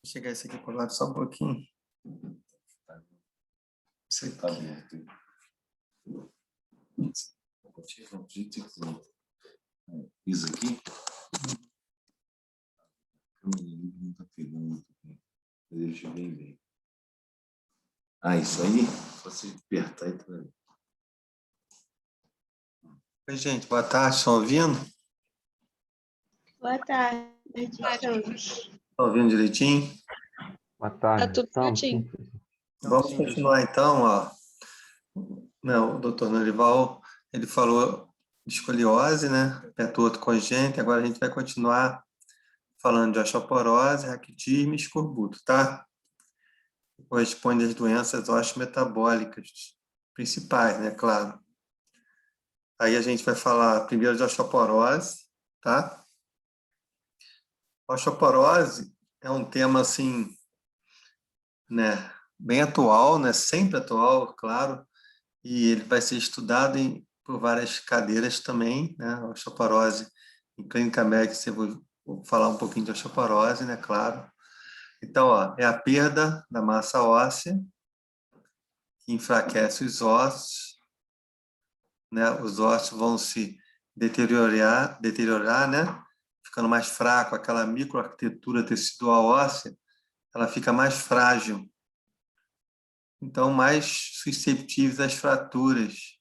Vou chegar esse aqui para o lado só um pouquinho. Isso aqui. Tá aberto. Vou tirar o jeito que quiser. Isso aqui. A câmera não está pegando muito bem. Mas deixa bem. Isso aí, só se apertar e trazer. Oi, gente, boa tarde, estão ouvindo? Boa tarde, estamos. Estão ouvindo direitinho? Boa tarde. Tá tudo certinho. Vamos continuar então, ó. O doutor Norival, ele falou de escoliose, né? Pé torto congênito. Agora a gente vai continuar falando de osteoporose, raquitismo e escorbuto, tá? Corresponde às doenças osteometabólicas principais, né? Claro. Aí a gente vai falar primeiro de osteoporose, tá? Osteoporose é um tema, assim, né? Bem atual, né? Sempre atual, claro. E ele vai ser estudado por várias cadeiras também, né? A osteoporose em clínica médica, vou falar um pouquinho de osteoporose, né? Claro. Então, ó, é a perda da massa óssea que enfraquece os ossos, né? Os ossos vão se deteriorar, né? Ficando mais fraco, aquela microarquitetura tecidual óssea, ela fica mais frágil. Então, mais susceptíveis às fraturas.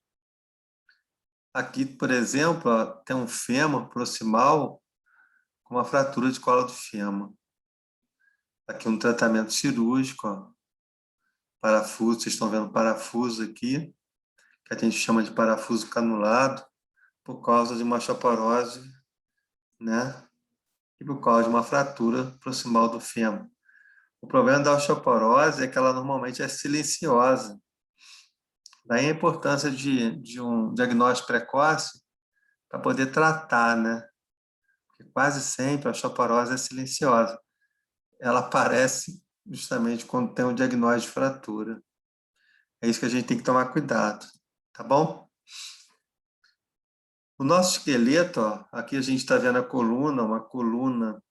Aqui, por exemplo, ó, tem um fêmur proximal com uma fratura de cola do fêmur. Aqui um tratamento cirúrgico, ó. Parafuso, vocês estão vendo parafuso aqui, que a gente chama de parafuso canulado, por causa de uma osteoporose, né? E por causa de uma fratura proximal do fêmur. O problema da osteoporose é que ela normalmente é silenciosa. Daí a importância de um diagnóstico precoce para poder tratar, né? Porque quase sempre a osteoporose é silenciosa. Ela aparece justamente quando tem um diagnóstico de fratura. É isso que a gente tem que tomar cuidado, tá bom? O nosso esqueleto, ó, aqui a gente está vendo a coluna, uma coluna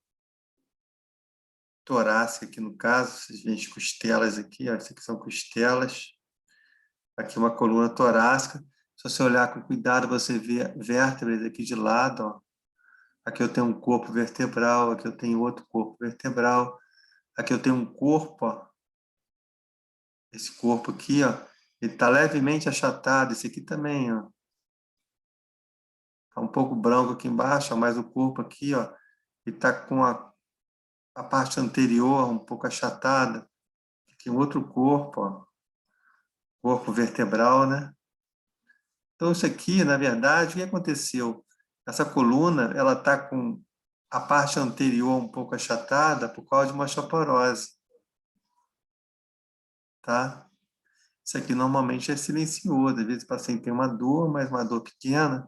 torácica aqui no caso, vocês veem as costelas aqui, ó, isso aqui são costelas. Aqui uma coluna torácica. Se você olhar com cuidado, você vê vértebras aqui de lado, ó. Aqui eu tenho um corpo vertebral, aqui eu tenho outro corpo vertebral. Aqui eu tenho um corpo, ó. Esse corpo aqui, ó, ele está levemente achatado. Esse aqui também, ó. Está um pouco branco aqui embaixo, ó, mas o corpo aqui, ó, ele está com a parte anterior um pouco achatada. Aqui um outro corpo, ó. Corpo vertebral, né? Então, isso aqui, na verdade, o que aconteceu? Essa coluna, ela está com a parte anterior um pouco achatada por causa de uma osteoporose. Tá? Isso aqui normalmente é silencioso. Às vezes o paciente tem uma dor, mas uma dor pequena,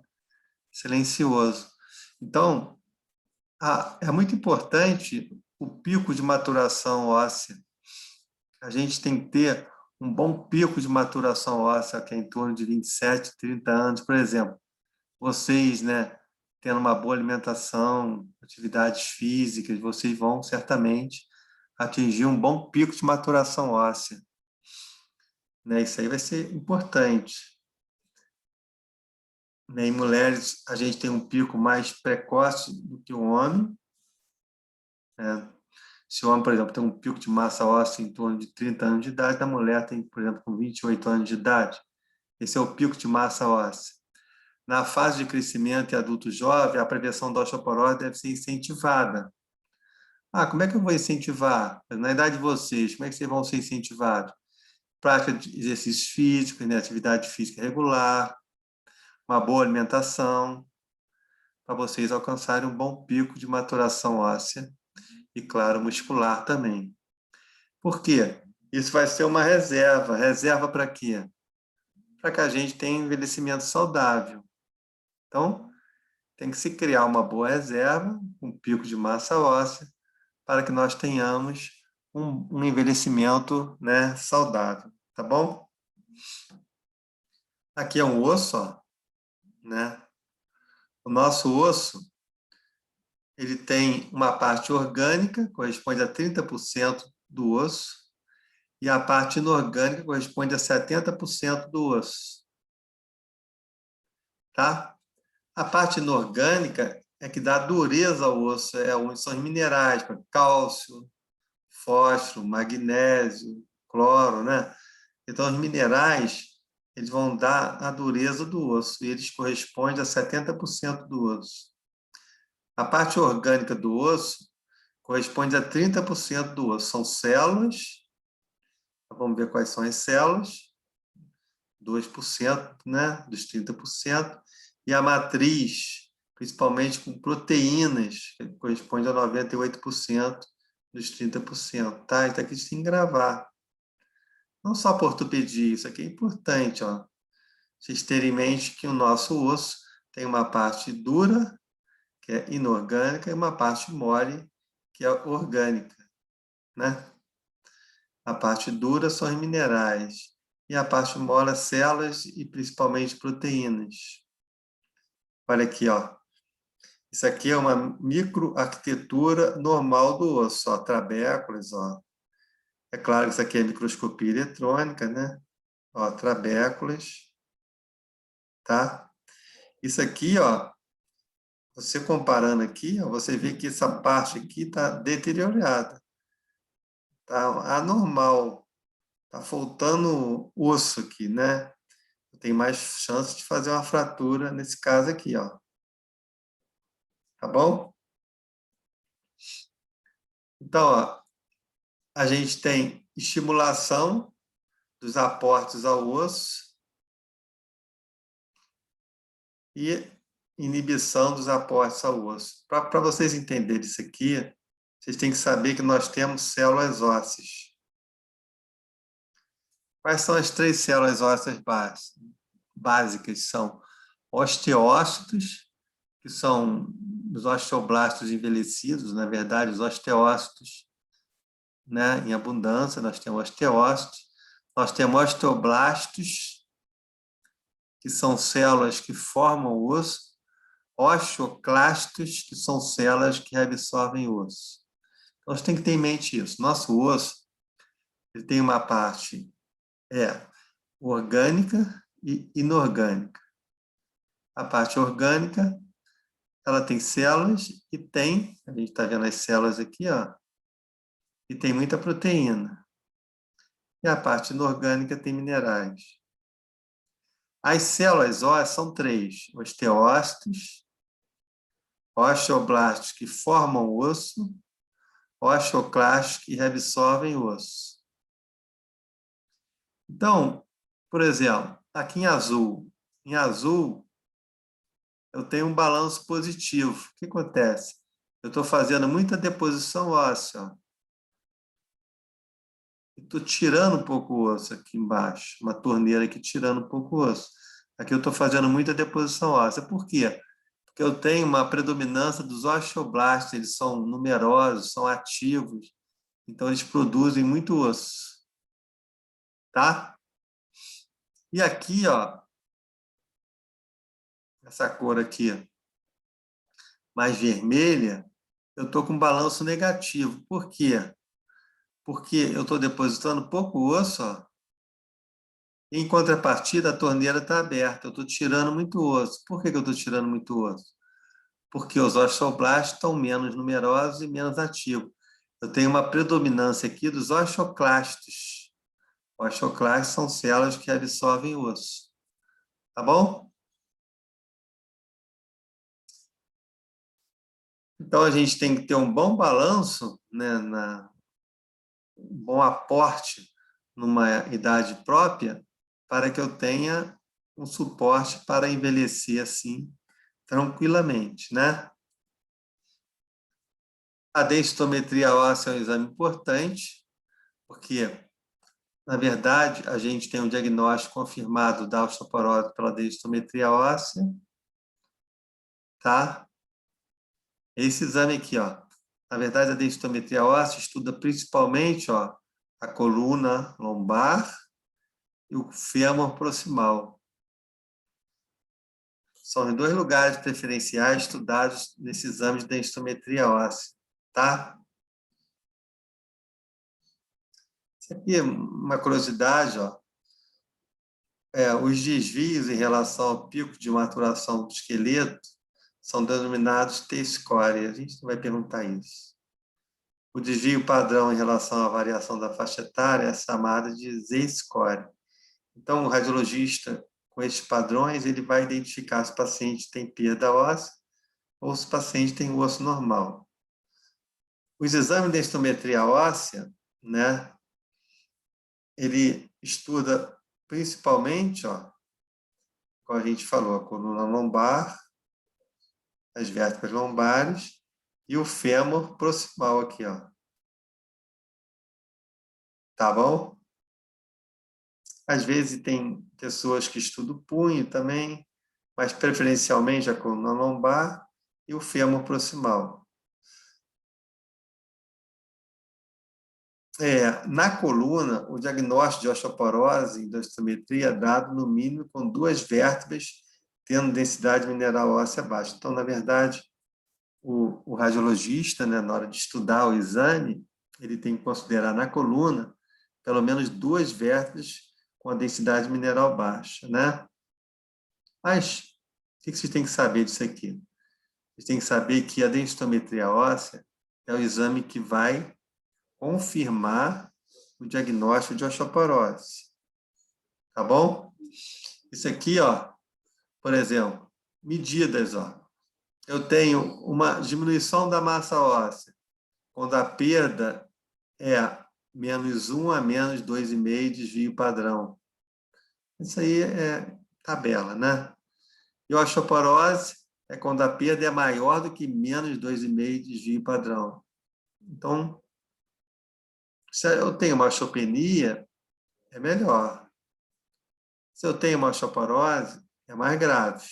silencioso. Então, é muito importante o pico de maturação óssea. A gente tem que ter um bom pico de maturação óssea, que é em torno de 27, 30 anos, por exemplo. Vocês, né, tendo uma boa alimentação, atividades físicas, vocês vão certamente atingir um bom pico de maturação óssea. Né? Isso aí vai ser importante. Né? Em mulheres, a gente tem um pico mais precoce do que o homem. Né? Se o homem, por exemplo, tem um pico de massa óssea em torno de 30 anos de idade, a mulher tem, por exemplo, com 28 anos de idade. Esse é o pico de massa óssea. na fase de crescimento e adulto jovem, a prevenção da osteoporose deve ser incentivada. Como é que eu vou incentivar? Na idade de vocês, como é que vocês vão ser incentivados? Prática de exercícios físicos, né? Atividade física regular, uma boa alimentação, para vocês alcançarem um bom pico de maturação óssea e, claro, muscular também. Por quê? Isso vai ser uma reserva. Reserva para quê? Para que a gente tenha envelhecimento saudável. Então, tem que se criar uma boa reserva, um pico de massa óssea, para que nós tenhamos um envelhecimento, né, saudável. Tá bom? Aqui é um osso, ó, né? O nosso osso, ele tem uma parte orgânica, corresponde a 30% do osso, e a parte inorgânica corresponde a 70% do osso. Tá? A parte inorgânica é que dá dureza ao osso, onde são os minerais, cálcio, fósforo, magnésio, cloro, né? Então, os minerais, eles vão dar a dureza do osso, e eles correspondem a 70% do osso. A parte orgânica do osso corresponde a 30% do osso. São células, vamos ver quais são as células, 2%, né, dos 30%, e a matriz, principalmente com proteínas, que corresponde a 98% dos 30%. Tá? Isso aqui a gente tem que gravar. Não só por ortopedia, isso aqui é importante, ó. Vocês terem em mente que o nosso osso tem uma parte dura, que é inorgânica, e uma parte mole, que é orgânica, né? A parte dura são os minerais, e a parte mole, células e principalmente proteínas. Olha aqui, ó. Isso aqui é uma microarquitetura normal do osso, ó, trabéculas, ó. É claro que isso aqui é microscopia eletrônica, né? Ó, trabéculas, tá? Isso aqui, ó, você comparando aqui, ó, você vê que essa parte aqui está deteriorada, tá anormal, tá faltando osso aqui, né? Tem mais chance de fazer uma fratura nesse caso aqui, ó. Tá bom? Então, ó, a gente tem estimulação dos aportes ao osso e inibição dos aportes ao osso. Para vocês entenderem isso aqui, vocês têm que saber que nós temos células ósseas. Quais são as 3 células ósseas básicas? São osteócitos, que são os osteoblastos envelhecidos, na verdade, os osteócitos, né, em abundância, nós temos osteócitos, nós temos osteoblastos, que são células que formam o osso, osteoclastos, que são células que absorvem o osso. Então, você tem que ter em mente isso. Nosso osso, ele tem uma parte orgânica e inorgânica. A parte orgânica, ela tem células e tem, a gente está vendo as células aqui, ó, e tem muita proteína. E a parte inorgânica tem minerais. As células ósseas são 3: osteócitos, osteoblastos que formam o osso, osteoclastos que reabsorvem o osso. Então, por exemplo, aqui em azul, eu tenho um balanço positivo. O que acontece? Eu estou fazendo muita deposição óssea, ó. Estou tirando um pouco o osso aqui embaixo, uma torneira aqui tirando um pouco o osso. Aqui eu estou fazendo muita deposição óssea. Por quê? Porque eu tenho uma predominância dos osteoblastos, eles são numerosos, são ativos, então eles produzem muito osso. Tá? E aqui, ó, essa cor aqui, mais vermelha, eu estou com balanço negativo. Por quê? Porque eu estou depositando pouco osso, ó. Em contrapartida, a torneira está aberta. Eu estou tirando muito osso. Por que eu estou tirando muito osso? Porque os osteoblastos estão menos numerosos e menos ativos. Eu tenho uma predominância aqui dos osteoclastos. Osteoclastos são células que absorvem osso. Tá bom? Então, a gente tem que ter um bom balanço, né, um bom aporte numa idade própria, para que eu tenha um suporte para envelhecer assim, tranquilamente, né? A densitometria óssea é um exame importante, porque, na verdade, a gente tem um diagnóstico confirmado da osteoporose pela densitometria óssea, tá? Esse exame aqui, ó, na verdade, a densitometria óssea estuda principalmente, ó, a coluna lombar e o fêmur proximal. São os 2 lugares preferenciais estudados nesse exame de densitometria óssea, tá? Isso aqui é uma curiosidade, ó. Os desvios em relação ao pico de maturação do esqueleto são denominados T-score. A gente não vai perguntar isso. O desvio padrão em relação à variação da faixa etária é chamado de Z-score. Então, o radiologista, com esses padrões, ele vai identificar se o paciente tem perda óssea ou se o paciente tem o osso normal. Os exames de densitometria óssea, né, ele estuda principalmente, ó, como a gente falou, a coluna lombar, as vértebras lombares e o fêmur proximal aqui, ó. Tá bom? Às vezes tem pessoas que estudam o punho também, mas preferencialmente a coluna lombar e o fêmur proximal. Na coluna, o diagnóstico de osteoporose em densitometria é dado no mínimo com 2 vértebras tendo densidade mineral óssea baixa. Então, na verdade, o radiologista, né, na hora de estudar o exame, ele tem que considerar na coluna pelo menos 2 vértebras com a densidade mineral baixa, né? Mas o que vocês têm que saber disso aqui? Vocês têm que saber que a densitometria óssea é o exame que vai confirmar o diagnóstico de osteoporose. Tá bom? Isso aqui, ó, por exemplo, medidas, ó. Eu tenho uma diminuição da massa óssea, quando a perda é -1 a -2,5 desvio padrão. Isso aí é tabela, né? E a osteoporose é quando a perda é maior do que -2,5 desvio padrão. Então, se eu tenho uma osteopenia, é melhor. Se eu tenho uma osteoporose, é mais grave.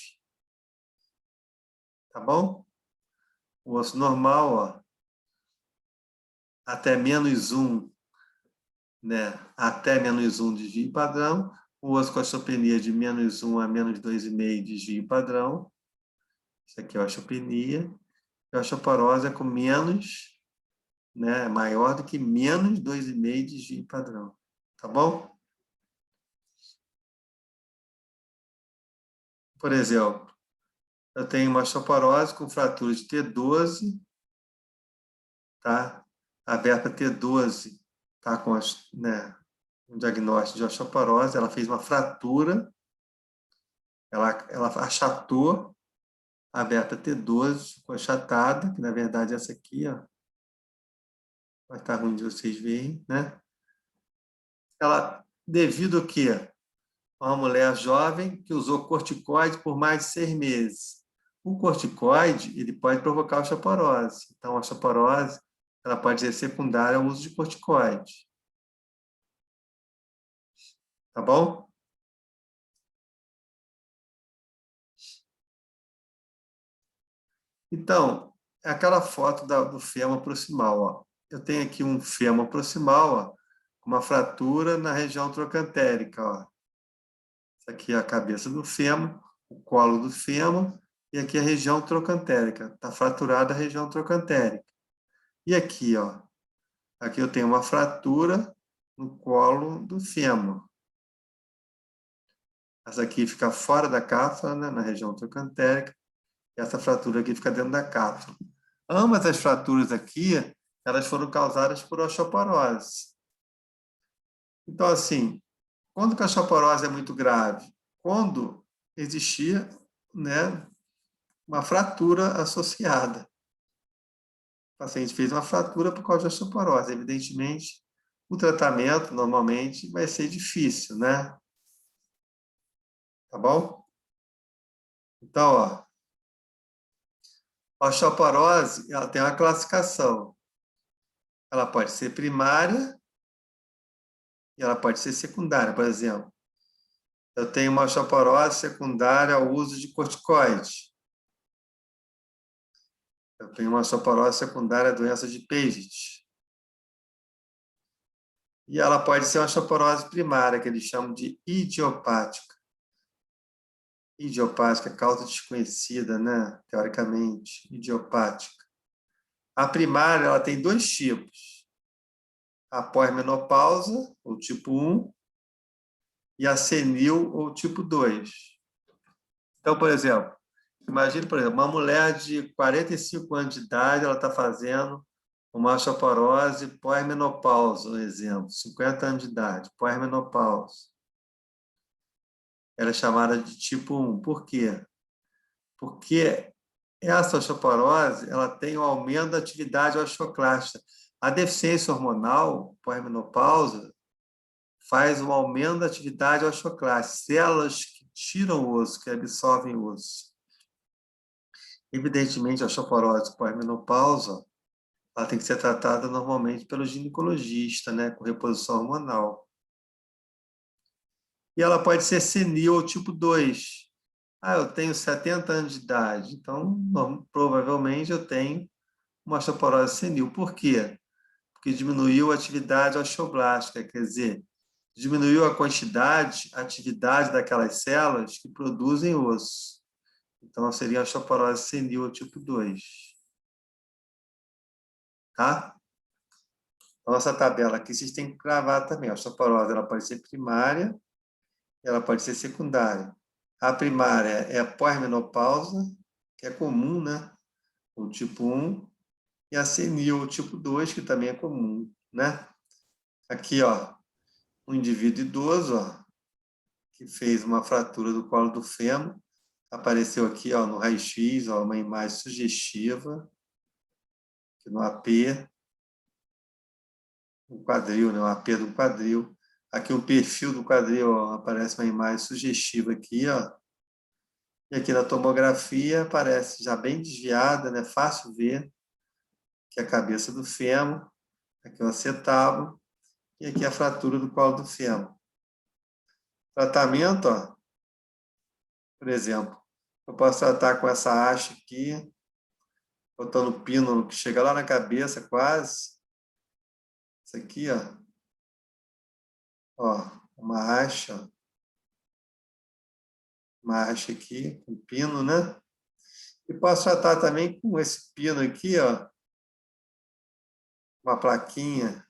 Tá bom? O osso normal, ó, até -1, né? Até -1 desvio padrão. O osso com osteopenia de -1 a -2,5 desvio padrão. Isso aqui é a osteopenia. E a osteoporose é com menos, né? Maior do que -2,5 desvio padrão. Tá bom? Por exemplo, eu tenho uma osteoporose com fratura de T12, tá? A vértebra T12 tá com, né, um diagnóstico de osteoporose, ela fez uma fratura, ela achatou a vértebra T12, ficou achatada, que na verdade essa aqui, ó, vai estar ruim de vocês verem, né? Ela, devido ao quê? Uma mulher jovem que usou corticoide por mais de 6 meses. O corticoide, ele pode provocar osteoporose. Então, a osteoporose, ela pode ser secundária ao uso de corticoide. Tá bom? Então, é aquela foto do fêmur proximal, ó. Eu tenho aqui um fêmur proximal, ó, com uma fratura na região trocantérica, ó. Isso aqui é a cabeça do fêmur, o colo do fêmur, e aqui a região trocantérica. Está fraturada a região trocantérica. E aqui, ó, aqui eu tenho uma fratura no colo do fêmur. Essa aqui fica fora da cápsula, né, na região trocantérica, e essa fratura aqui fica dentro da cápsula. Ambas as fraturas aqui, elas foram causadas por osteoporose. Então, assim, quando a osteoporose é muito grave? Quando existia, né, uma fratura associada. paciente fez uma fratura por causa de osteoporose. Evidentemente, o tratamento, normalmente, vai ser difícil, né? Tá bom? Então, ó, a osteoporose, ela tem uma classificação. Ela pode ser primária e ela pode ser secundária. Por exemplo, eu tenho uma osteoporose secundária ao uso de corticoide. Eu tenho uma osteoporose secundária à doença de Paget. E ela pode ser uma osteoporose primária, que eles chamam de idiopática. Idiopática, causa desconhecida, né? Teoricamente, idiopática. A primária, ela tem dois tipos. A pós-menopausa, ou tipo 1, e a senil, ou tipo 2. Então, por exemplo, imagine, por exemplo, uma mulher de 45 anos de idade, ela está fazendo uma osteoporose pós-menopausa, um exemplo, 50 anos de idade, pós-menopausa. Ela é chamada de tipo 1. Por quê? Porque essa osteoporose, ela tem um aumento da atividade osteoclástica. A deficiência hormonal pós-menopausa faz um aumento da atividade osteoclástica, células que tiram o osso, que absorvem o osso. Evidentemente, a osteoporose pós-menopausa, ela tem que ser tratada normalmente pelo ginecologista, né, com reposição hormonal. E ela pode ser senil ou tipo 2. Eu tenho 70 anos de idade, então provavelmente eu tenho uma osteoporose senil. Por quê? Porque diminuiu a atividade osteoblástica, quer dizer, diminuiu a quantidade, a atividade daquelas células que produzem osso. Então, seria a osteoporose senil tipo 2. Tá? Então, essa tabela aqui vocês têm que gravar também. A osteoporose, ela pode ser primária, ela pode ser secundária. A primária é a pós-menopausa, que é comum, né? O tipo 1, e a senil, o tipo 2, que também é comum, né? Aqui, ó, um indivíduo idoso, ó, que fez uma fratura do colo do fêmur, apareceu aqui, ó, no raio-x, ó, uma imagem sugestiva, aqui no AP, o quadril, né, o AP do quadril. Aqui o perfil do quadril, ó, aparece uma imagem sugestiva aqui, ó. E aqui na tomografia aparece já bem desviada, né, fácil ver que é a cabeça do fêmur, aqui o acetábulo, e aqui a fratura do colo do fêmur. Tratamento, ó, por exemplo, eu posso tratar com essa haste aqui, botando pino que chega lá na cabeça quase. Isso aqui, ó, uma haste, ó. Uma haste aqui, com pino, né? E posso tratar também com esse pino aqui, ó, uma plaquinha,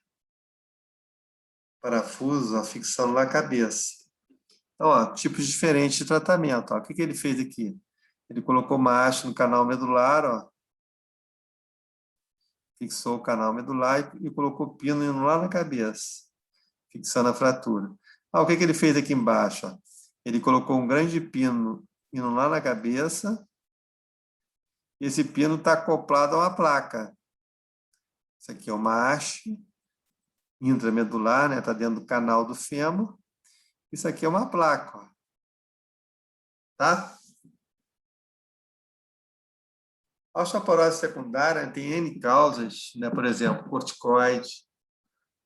parafuso, ó, fixando na cabeça. Então, ó, tipos diferentes de tratamento. Ó. O que ele fez aqui? Ele colocou uma haste no canal medular, ó, fixou o canal medular e colocou pino indo lá na cabeça, fixando a fratura. O que ele fez aqui embaixo? Ó? Ele colocou um grande pino indo lá na cabeça, e esse pino está acoplado a uma placa. Isso aqui é uma haste intramedular, né? Está dentro do canal do fêmur. Isso aqui é uma placa, ó. Tá? A osteoporose secundária tem N causas, né? Por exemplo, corticoide.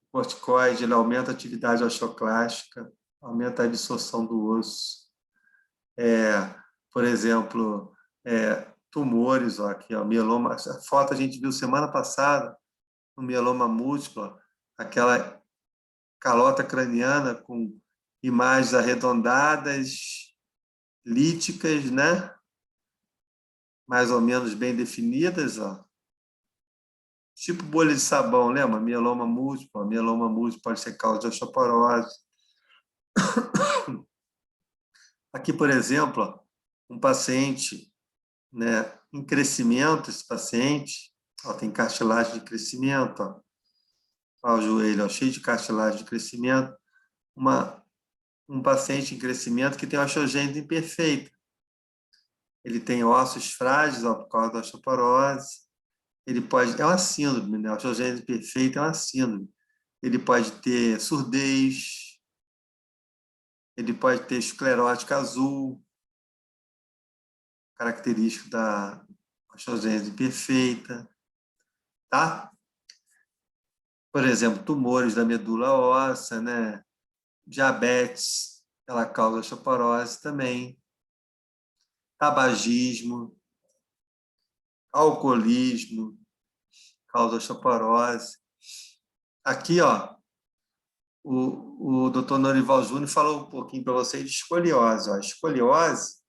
O corticoide, ele aumenta a atividade osteoclástica, aumenta a absorção do osso. Por exemplo, tumores, ó, aqui, ó, mieloma. A foto a gente viu semana passada, no mieloma múltiplo, ó, aquela calota craniana com imagens arredondadas, líticas, né? Mais ou menos bem definidas, ó. Tipo bolha de sabão, lembra? Mieloma múltiplo. Mieloma múltiplo pode ser causa de osteoporose. Aqui, por exemplo, ó, um paciente, né, em crescimento, esse paciente, ó, tem cartilagem de crescimento, ó, o joelho, ó, cheio de cartilagem de crescimento. Um paciente em crescimento que tem osteogênese imperfeita. Ele tem ossos frágeis, ó, por causa da osteoporose. ele pode... É uma síndrome, né? A osteogênese perfeita é uma síndrome. Ele pode ter surdez, ele pode ter esclerótica azul, característico da osteogênese perfeita, tá? Por exemplo, tumores da medula óssea, né? Diabetes, ela causa osteoporose também. Tabagismo, alcoolismo, causa osteoporose. Aqui, ó, o Dr. Norival Júnior falou um pouquinho para vocês de escoliose. Ó. A escoliose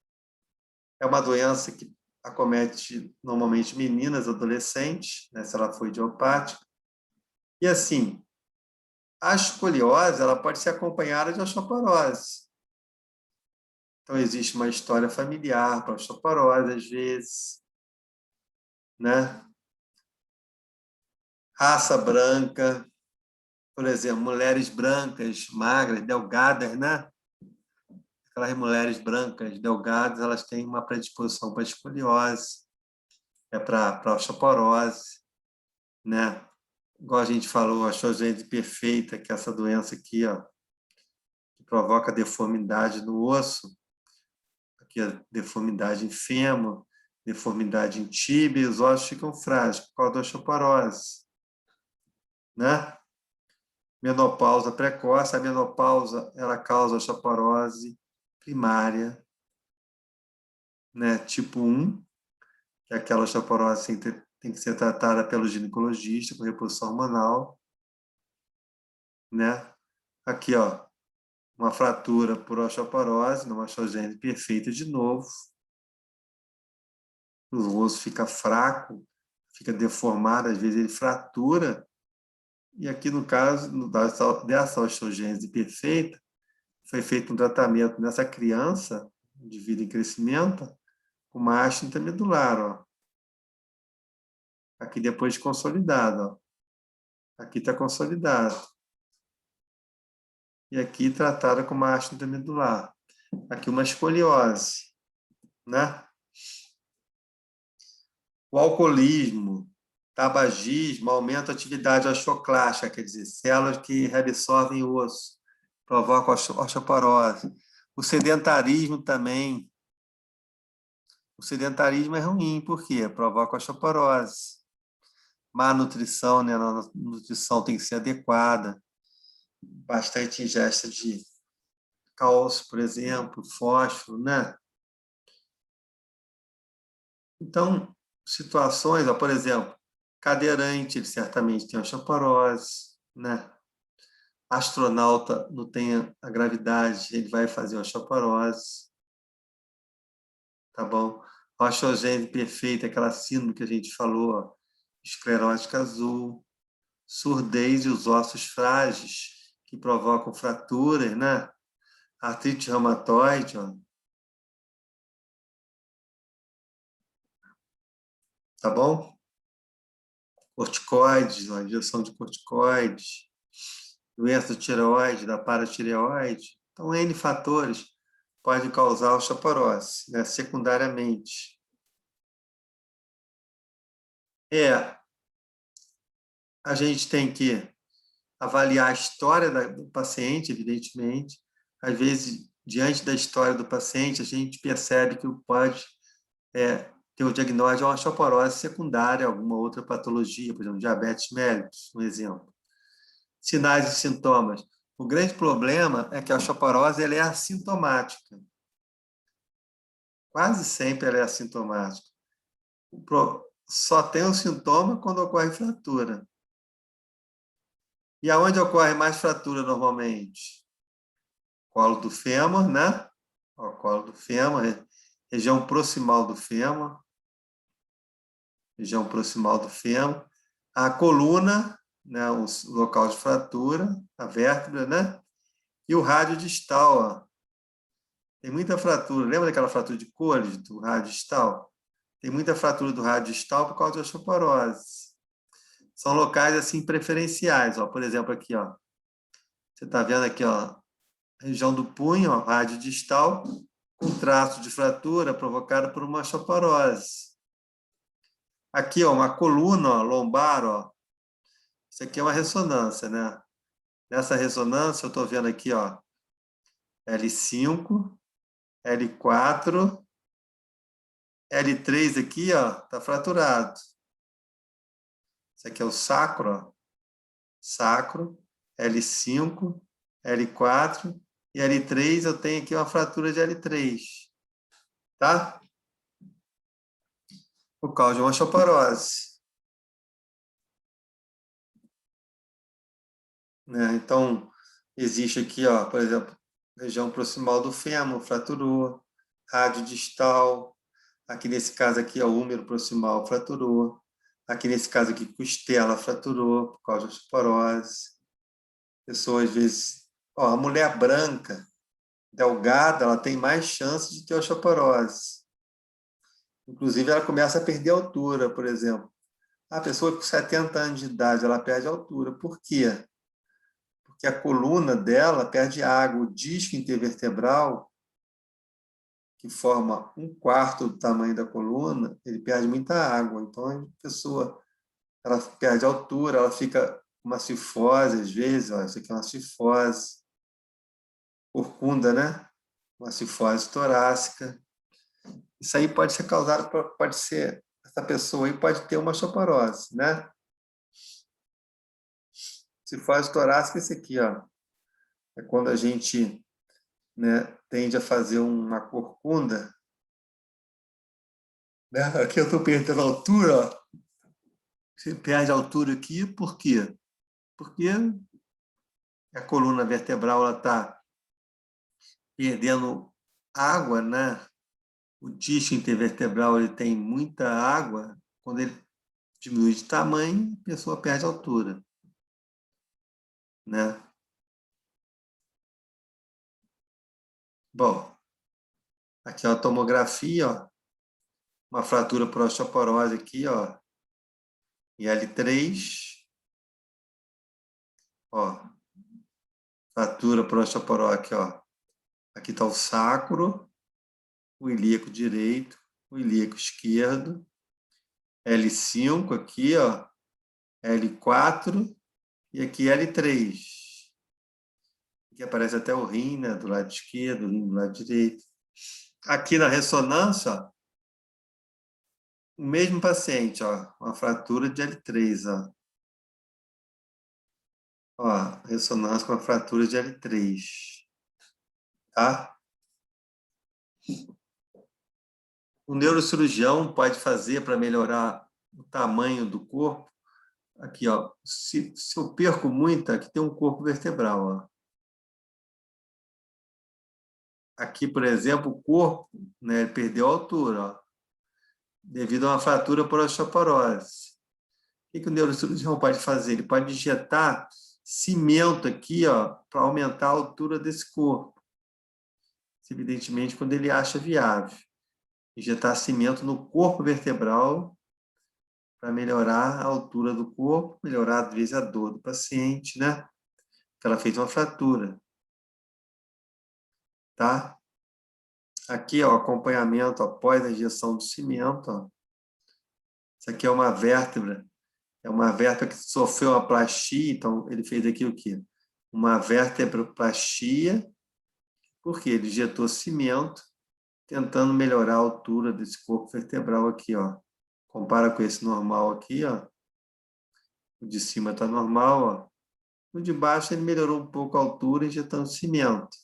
é uma doença que acomete normalmente meninas, adolescentes, né, se ela for idiopática. E assim, a escoliose ela pode ser acompanhada de osteoporose. Então, existe uma história familiar para a osteoporose, às vezes, né? Raça branca, por exemplo, mulheres brancas, magras, delgadas, né? Aquelas mulheres brancas, delgadas, elas têm uma predisposição para escoliose, para osteoporose, né? Igual a gente falou, a osteogênese perfeita, que é essa doença aqui, ó, que provoca deformidade no osso, aqui a deformidade em fêmur, deformidade em tíbia, os ossos ficam frágeis por causa da osteoporose, né? Menopausa precoce, a menopausa ela causa osteoporose primária, né? Tipo 1, que é aquela osteoporose tem que ser tratada pelo ginecologista com reposição hormonal, né? Aqui, ó, uma fratura por osteoporose, numa osteogênese perfeita de novo. O osso fica fraco, fica deformado, às vezes ele fratura. E aqui, no caso dessa osteogênese perfeita, foi feito um tratamento nessa criança, de vida em crescimento, com uma haste intramedular, ó. Aqui depois consolidado, ó. Aqui está consolidado. E aqui tratada com uma haste intramedular. Aqui uma escoliose, né? O alcoolismo, tabagismo, aumenta a atividade osteoclástica, quer dizer, células que reabsorvem o osso, provoca osteoporose. O sedentarismo também. O sedentarismo é ruim, por quê? Provoca osteoporose. Má nutrição, né? A nutrição tem que ser adequada. Bastante ingesta de cálcio, por exemplo, fósforo, né? Então, situações, ó, por exemplo, cadeirante, ele certamente tem osteoporose, né? Astronauta não tem a gravidade, ele vai fazer osteoporose, tá bom? Osteogênese perfeita, aquela síndrome que a gente falou, ó, esclerótica azul, surdez e os ossos frágeis, que provocam fraturas, né? Artrite reumatoide, ó. Tá bom? Corticoides, ó, injeção de corticoides, doença do tireoide, da paratireoide. Então, N fatores podem causar osteoporose, né? Secundariamente. A gente tem que avaliar a história do paciente, evidentemente. Às vezes, diante da história do paciente, a gente percebe que pode ter o diagnóstico de uma osteoporose secundária, alguma outra patologia, por exemplo, diabetes mellitus, um exemplo. Sinais e sintomas. O grande problema é que a osteoporose ela é assintomática. Quase sempre ela é assintomática. Só tem o sintoma quando ocorre fratura. E aonde ocorre mais fratura normalmente? Colo do fêmur, né? Ó, colo do fêmur, região proximal do fêmur. Região proximal do fêmur. A coluna, né? O local de fratura, a vértebra, né? E o rádio distal, ó. Tem muita fratura. Lembra daquela fratura de Colles, do rádio distal? Tem muita fratura do rádio distal por causa de osteoporose. São locais assim preferenciais, ó. Por exemplo, aqui, ó. Você está vendo aqui, ó, região do punho, ó, rádio distal, com traço de fratura provocado por uma osteoporose. Aqui, ó, uma coluna, ó, lombar, ó. Isso aqui é uma ressonância, né? Nessa ressonância, eu estou vendo aqui, ó, L5, L4, L3 aqui, ó, tá fraturado. Isso aqui é o sacro, ó. Sacro, L5, L4 e L3 eu tenho aqui uma fratura de L3, tá? Por causa de uma osteoporose. Né? Então, existe aqui, ó, por exemplo, região proximal do fêmur, fraturou, rádio distal, aqui nesse caso aqui, ó, o húmero proximal fraturou, aqui nesse caso aqui, costela fraturou por causa de osteoporose. Pessoas, às vezes, ó, a mulher branca, delgada, ela tem mais chance de ter osteoporose. Inclusive, ela começa a perder altura, por exemplo. A pessoa com 70 anos de idade, ela perde altura. Por quê? Porque a coluna dela perde água. O disco intervertebral, que forma 1/4 do tamanho da coluna, ele perde muita água. Então, a pessoa ela perde altura, ela fica com uma cifose, às vezes. Ó, isso aqui é uma cifose. Corcunda, né? Uma cifose torácica. Isso aí pode ser causado, pode ser, essa pessoa aí pode ter uma osteoporose, né? Cifose torácica é esse aqui, ó. É quando a gente, né, tende a fazer uma corcunda, né? Aqui eu estou perdendo a altura, ó. Você perde a altura aqui, por quê? Porque a coluna vertebral está perdendo água, né? O disco intervertebral ele tem muita água. Quando ele diminui de tamanho, a pessoa perde a altura, né? Bom, aqui ó, a tomografia, ó, uma fratura por osteoporose aqui, ó, em L3, ó, fratura por osteoporose aqui, ó. Aqui está o sacro, o ilíaco direito, o ilíaco esquerdo, L5 aqui, ó, L4 e aqui L3. Aqui aparece até o rim, né, do lado esquerdo, o rim do lado direito. Aqui na ressonância, ó, o mesmo paciente, ó, uma fratura de L3, ó. Ó, ressonância com a fratura de L3, tá? O neurocirurgião pode fazer para melhorar o tamanho do corpo. Aqui, ó, se eu perco muito, aqui tem um corpo vertebral, ó. Aqui, por exemplo, o corpo, né, ele perdeu a altura, ó, devido a uma fratura por osteoporose. O que o neurocirurgião pode fazer? Ele pode injetar cimento aqui, ó, para aumentar a altura desse corpo. Evidentemente, quando ele acha viável. Injetar cimento no corpo vertebral para melhorar a altura do corpo, melhorar, às vezes, a dor do paciente, né? Porque ela fez uma fratura. Tá? Aqui, ó, acompanhamento após a injeção do cimento, ó. Isso aqui é uma vértebra que sofreu uma plastia, então ele fez aqui o quê? Uma vertebroplastia, porque ele injetou cimento, tentando melhorar a altura desse corpo vertebral aqui, ó. Compara com esse normal aqui, ó. O de cima está normal, ó. O de baixo ele melhorou um pouco a altura injetando cimento.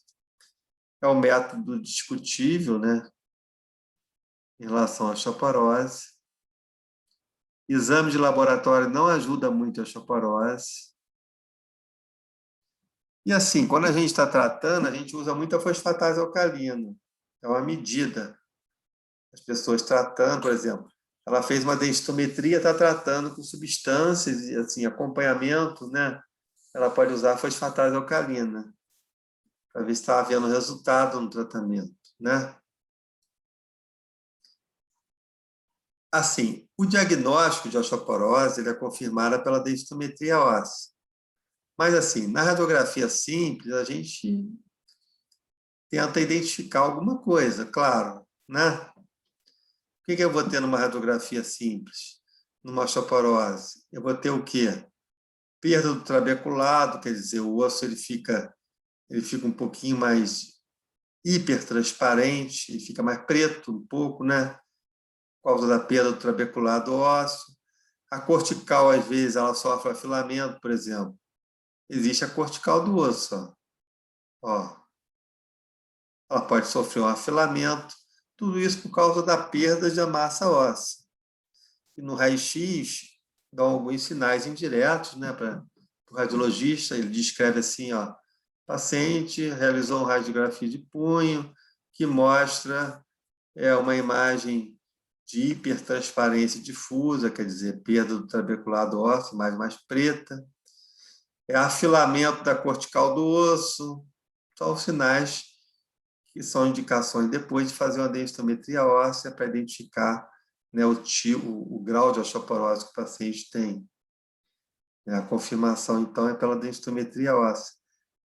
É um método discutível, né? Em relação à osteoporose. Exame de laboratório não ajuda muito a osteoporose. E assim, quando a gente está tratando, a gente usa muita fosfatase alcalina. É uma medida. As pessoas tratando, por exemplo, ela fez uma densitometria, está tratando com substâncias e assim, acompanhamento, né? Ela pode usar fosfatase alcalina para ver se está havendo resultado no tratamento, né? Assim, o diagnóstico de osteoporose ele é confirmado pela densitometria óssea. Mas, assim, na radiografia simples, a gente tenta identificar alguma coisa, claro, né? O que eu vou ter numa radiografia simples? numa osteoporose? Eu vou ter o quê? Perda do trabeculado, quer dizer, o osso ele fica um pouquinho mais hipertransparente, ele fica mais preto um pouco, né? Por causa da perda do trabeculado ósseo. A cortical, às vezes, ela sofre afilamento, por exemplo. Existe a cortical do osso, ó. Ela pode sofrer um afilamento, tudo isso por causa da perda de massa óssea. E no raio-x, dão alguns sinais indiretos, né, para o radiologista. Ele descreve assim, ó, paciente realizou uma radiografia de punho que mostra uma imagem de hipertransparência difusa, quer dizer, perda do trabeculado ósseo, imagem mais preta, afilamento da cortical do osso, são os sinais que são indicações depois de fazer uma densitometria óssea para identificar, né, o grau de osteoporose que o paciente tem. A confirmação, então, é pela densitometria óssea.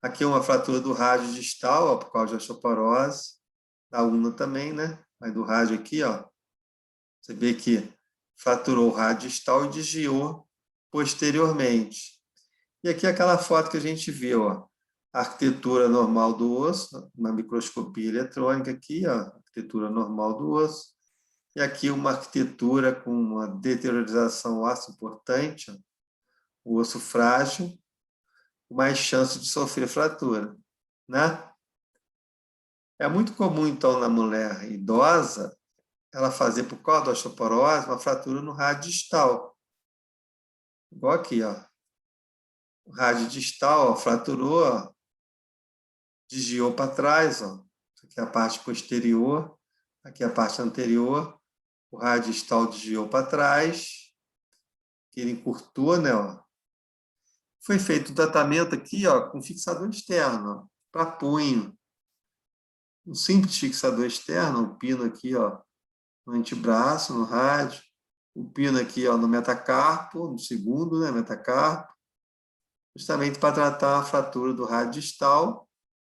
Aqui é uma fratura do rádio distal, ó, por causa de osteoporose, da ulna também, né? Mas do rádio aqui, ó, você vê que fraturou o rádio distal e desviou posteriormente. E aqui é aquela foto que a gente viu, ó, a arquitetura normal do osso, uma microscopia eletrônica aqui, ó, a arquitetura normal do osso, e aqui uma arquitetura com uma deteriorização óssea importante, ó, o osso frágil, mais chance de sofrer fratura, né? É muito comum, então, na mulher idosa, ela fazer, por causa da osteoporose, uma fratura no rádio distal. Igual aqui, ó. O rádio distal, ó, fraturou, ó, desviou para trás, ó. Aqui é a parte posterior, aqui é a parte anterior. O rádio distal desviou para trás, ele encurtou, né, ó. Foi feito o tratamento aqui, ó, com fixador externo, para punho. Um simples fixador externo, um pino aqui, ó, no antebraço, no rádio, o pino aqui, ó, no metacarpo, no segundo, né, metacarpo, justamente para tratar a fratura do rádio distal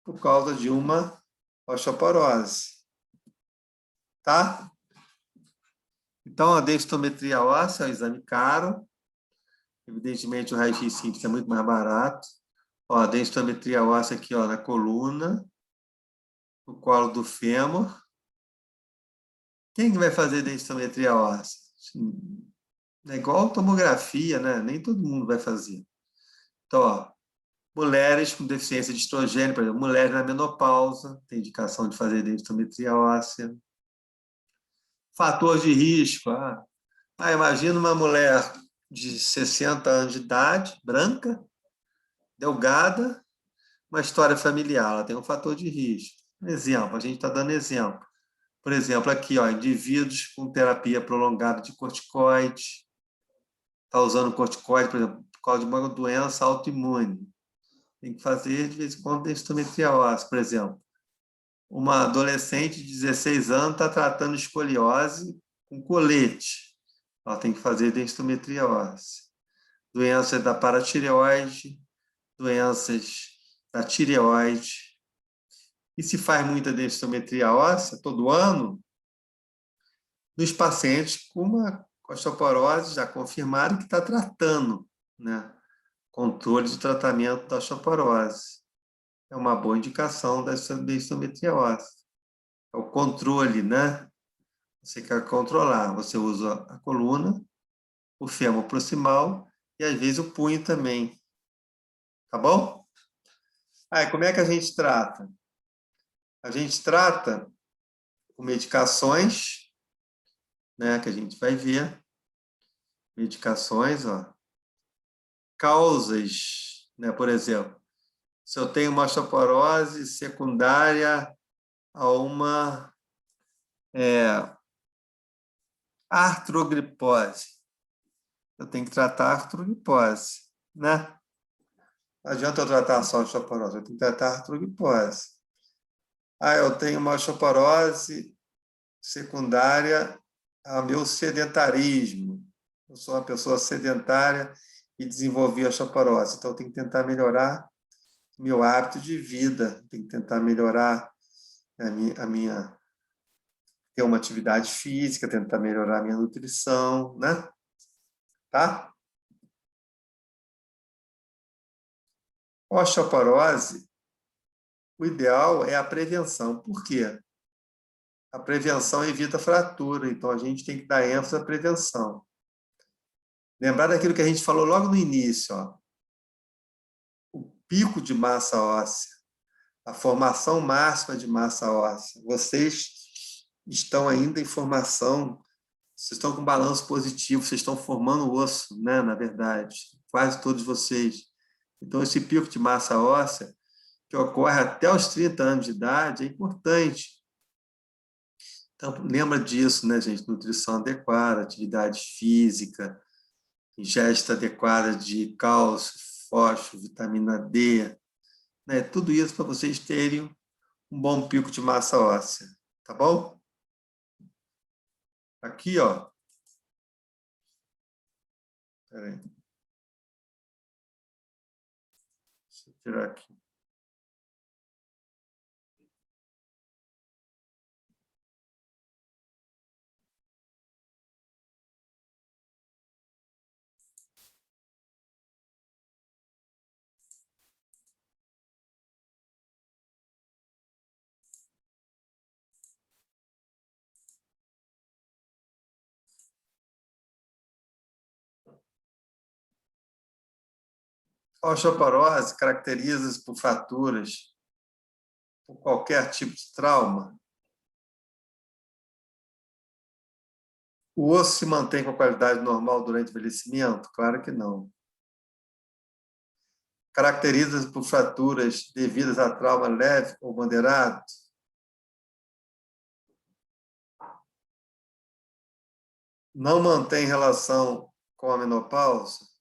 por causa de uma osteoporose. Tá? Então, a densitometria óssea é um exame caro. Evidentemente, o raio-x simples é muito mais barato. Ó, a densitometria óssea aqui, ó, na coluna, no colo do fêmur. Quem que vai fazer densitometria óssea? É igual tomografia, né? Nem todo mundo vai fazer. Então, ó, mulheres com deficiência de estrogênio, por exemplo, mulheres na menopausa, tem indicação de fazer densitometria óssea. Fator de risco. Imagina uma mulher de 60 anos de idade, branca, delgada, uma história familiar, ela tem um fator de risco. Exemplo, a gente está dando exemplo. Por exemplo, aqui, ó, indivíduos com terapia prolongada de corticoide, está usando corticoide, por exemplo, por causa de uma doença autoimune. Tem que fazer, de vez em quando, densitometria óssea, por exemplo. Uma adolescente de 16 anos está tratando escoliose com colete. Ela tem que fazer densitometria óssea. Doenças da paratireoide, doenças da tireoide. E se faz muita densitometria óssea todo ano, nos pacientes com uma osteoporose já confirmada que está tratando, né? Controle de tratamento da osteoporose. É uma boa indicação da densitometria óssea. É o controle, né? Você quer controlar, você usa a coluna, o fêmur proximal e às vezes o punho também. Tá bom? Como é que a gente trata? A gente trata com medicações, né, que a gente vai ver. Medicações, ó. Causas, né, por exemplo, se eu tenho uma osteoporose secundária a uma artrogripose, eu tenho que tratar a artrogripose, né? Não adianta eu tratar só a osteoporose, eu tenho que tratar a artrogripose. Eu tenho uma osteoporose secundária ao meu sedentarismo. Eu sou uma pessoa sedentária e desenvolvi a osteoporose, então eu tenho que tentar melhorar meu hábito de vida, tenho que tentar melhorar ter uma atividade física, tentar melhorar a minha nutrição, né? tá? Osteoporose, o ideal é a prevenção. Por quê? A prevenção evita fratura, então a gente tem que dar ênfase à prevenção. Lembrar daquilo que a gente falou logo no início, ó. O pico de massa óssea, a formação máxima de massa óssea. Vocês estão ainda em formação, vocês estão com balanço positivo, vocês estão formando osso, né, na verdade, quase todos vocês. Então, esse pico de massa óssea, que ocorre até os 30 anos de idade, é importante. Então, lembra disso, né, gente? Nutrição adequada, atividade física, ingesta adequada de cálcio, fósforo, vitamina D, né? Tudo isso para vocês terem um bom pico de massa óssea, tá bom? Aqui, ó. Peraí. Deixa eu tirar aqui. A osteoporose caracteriza-se por fraturas, por qualquer tipo de trauma. O osso se mantém com a qualidade normal durante o envelhecimento? Claro que não. Caracteriza-se por fraturas devidas a trauma leve ou moderado? Não mantém relação com a menopausa?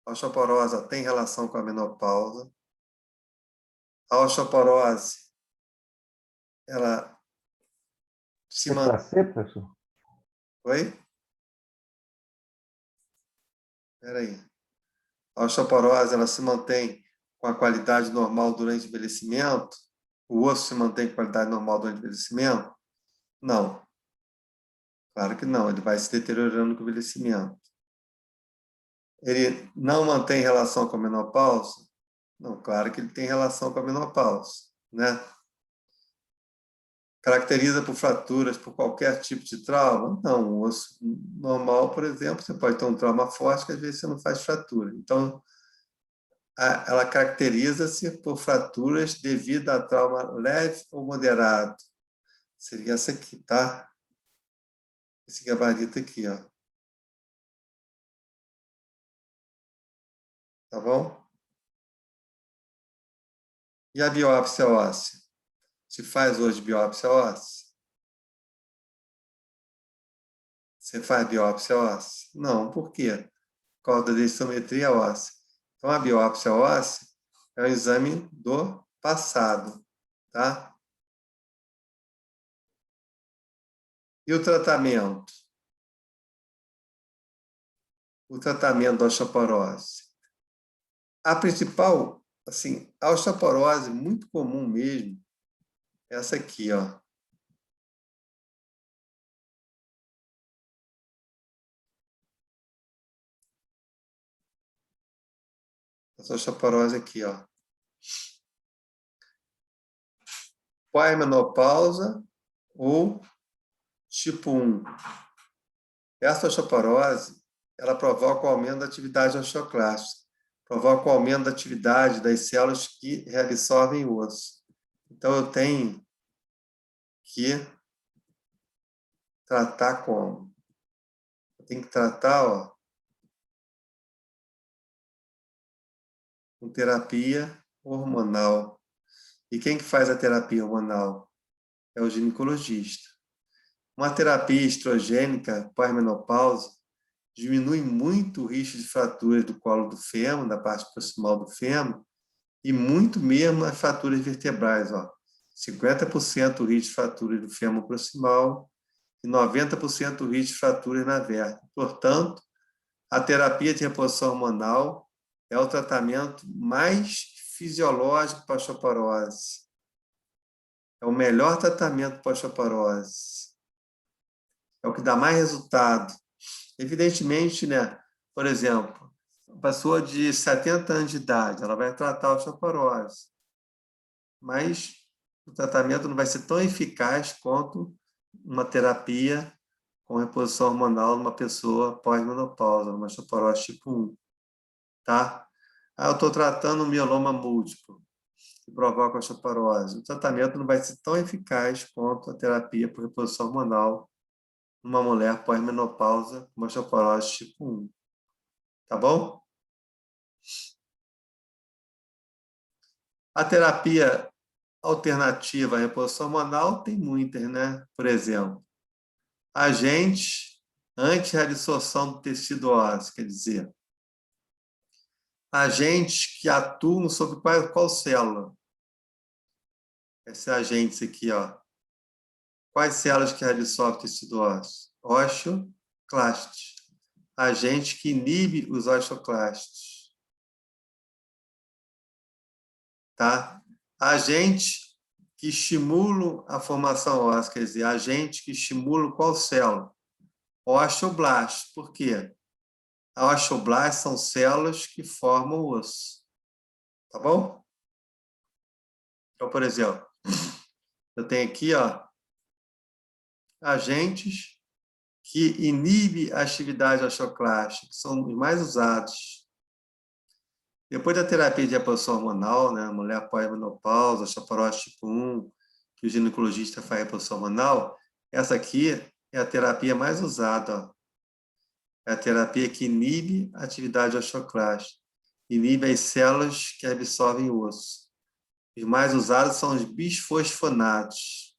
A osteoporose tem relação com a menopausa. A osteoporose, ela se É mantém... placebo, professor? Oi? Espera aí. A osteoporose, ela se mantém com a qualidade normal durante o envelhecimento? O osso se mantém com qualidade normal durante o envelhecimento? Não. Claro que não, ele vai se deteriorando com o envelhecimento. Ele não mantém relação com a menopausa? Não, claro que ele tem relação com a menopausa, né? Caracteriza por fraturas, por qualquer tipo de trauma? Não, o osso normal, por exemplo, você pode ter um trauma forte que às vezes você não faz fratura. Então, ela caracteriza-se por fraturas devido a trauma leve ou moderado. Seria essa aqui, tá? Esse gabarito aqui, ó. Tá bom? E a biópsia óssea? Se faz hoje biópsia óssea? Você faz biópsia óssea? Não, por quê? Por causa da densitometria óssea. Então, a biópsia óssea é um exame do passado, tá? E o tratamento? O tratamento da osteoporose. A principal, assim, a osteoporose muito comum mesmo, essa aqui, ó. Essa osteoporose aqui, ó. Pós-menopausa ou tipo 1. Essa osteoporose, ela provoca o aumento da atividade osteoclástica, provoca o aumento da atividade das células que reabsorvem o osso. Então, eu tenho que tratar como? Eu tenho que tratar, ó, com terapia hormonal. E quem que faz a terapia hormonal? É o ginecologista. Uma terapia estrogênica pós-menopausa diminui muito o risco de fraturas do colo do fêmur, da parte proximal do fêmur, e muito mesmo as fraturas vertebrais, ó. 50% o risco de fraturas do fêmur proximal e 90% o risco de fraturas na vértebra. Portanto, a terapia de reposição hormonal é o tratamento mais fisiológico para a osteoporose. É o melhor tratamento para a osteoporose. É o que dá mais resultado. Evidentemente, né? Por exemplo, uma pessoa de 70 anos de idade, ela vai tratar a osteoporose, mas o tratamento não vai ser tão eficaz quanto uma terapia com reposição hormonal numa pessoa pós-menopausa, numa osteoporose tipo 1, tá? Eu estou tratando um mieloma múltiplo, que provoca osteoporose. O tratamento não vai ser tão eficaz quanto a terapia por reposição hormonal numa mulher pós-menopausa com osteoporose tipo 1. Tá bom? A terapia alternativa à reposição hormonal tem muitas, né? Por exemplo, agentes anti-reabsorção do tecido ósseo, quer dizer, agentes que atuam sobre qual célula? Esse agente aqui, ó. Quais células que reabsorvem o tecido ósseo? Osteoclastos. Agente que inibe os osteoclastos. Tá? Agentes que estimulam a formação óssea, quer dizer, agentes que estimulam qual célula? Osteoblastos. Por quê? A osteoblastos são células que formam o osso. Tá bom? Então, por exemplo, eu tenho aqui, ó, agentes que inibem a atividade osteoclástica, que são os mais usados. Depois da terapia de reposição hormonal, né, mulher pós-menopausa, osteoporose tipo 1, que o ginecologista faz reposição hormonal, essa aqui é a terapia mais usada. Ó. É a terapia que inibe a atividade osteoclástica, inibe as células que absorvem o osso. Os mais usados são os bisfosfonatos,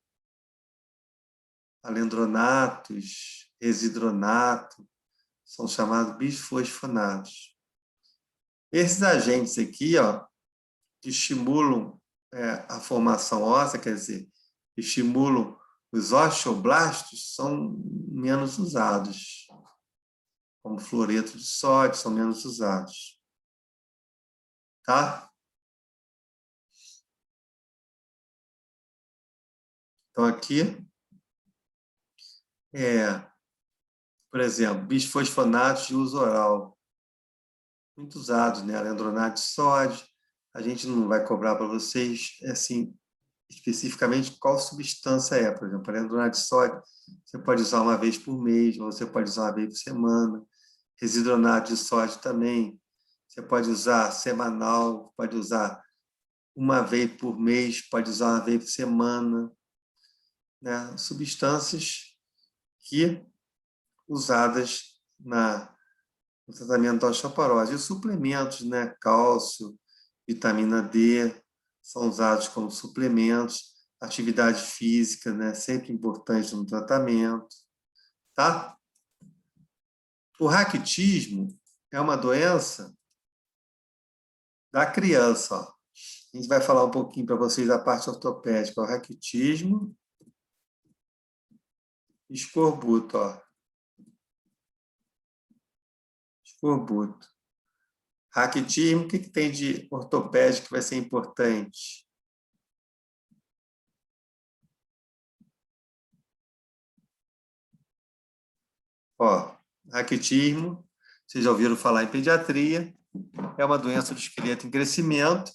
alendronatos, residronato, são chamados bisfosfonatos. Esses agentes aqui, ó, que estimulam a formação óssea, quer dizer, estimulam os osteoblastos, são menos usados, como fluoreto de sódio, são menos usados. Tá? Então, aqui, por exemplo, bisfosfonatos de uso oral, muito usados, né? Alendronato de sódio, a gente não vai cobrar para vocês, assim, especificamente qual substância é. Por exemplo, alendronato de sódio, você pode usar uma vez por mês, ou você pode usar uma vez por semana. Residronato de sódio também, você pode usar semanal, pode usar uma vez por mês, pode usar uma vez por semana. Né? Substâncias que usadas no tratamento da osteoporose. E os suplementos, né? Cálcio, vitamina D, são usados como suplementos. Atividade física, né? Sempre importante no tratamento. Tá? O raquitismo é uma doença da criança. Ó. A gente vai falar um pouquinho para vocês da parte ortopédica. O raquitismo, escorbuto. Ó. Escorbuto. Raquitismo, o que tem de ortopédico que vai ser importante? Ó, raquitismo, vocês já ouviram falar em pediatria, é uma doença do esqueleto em crescimento.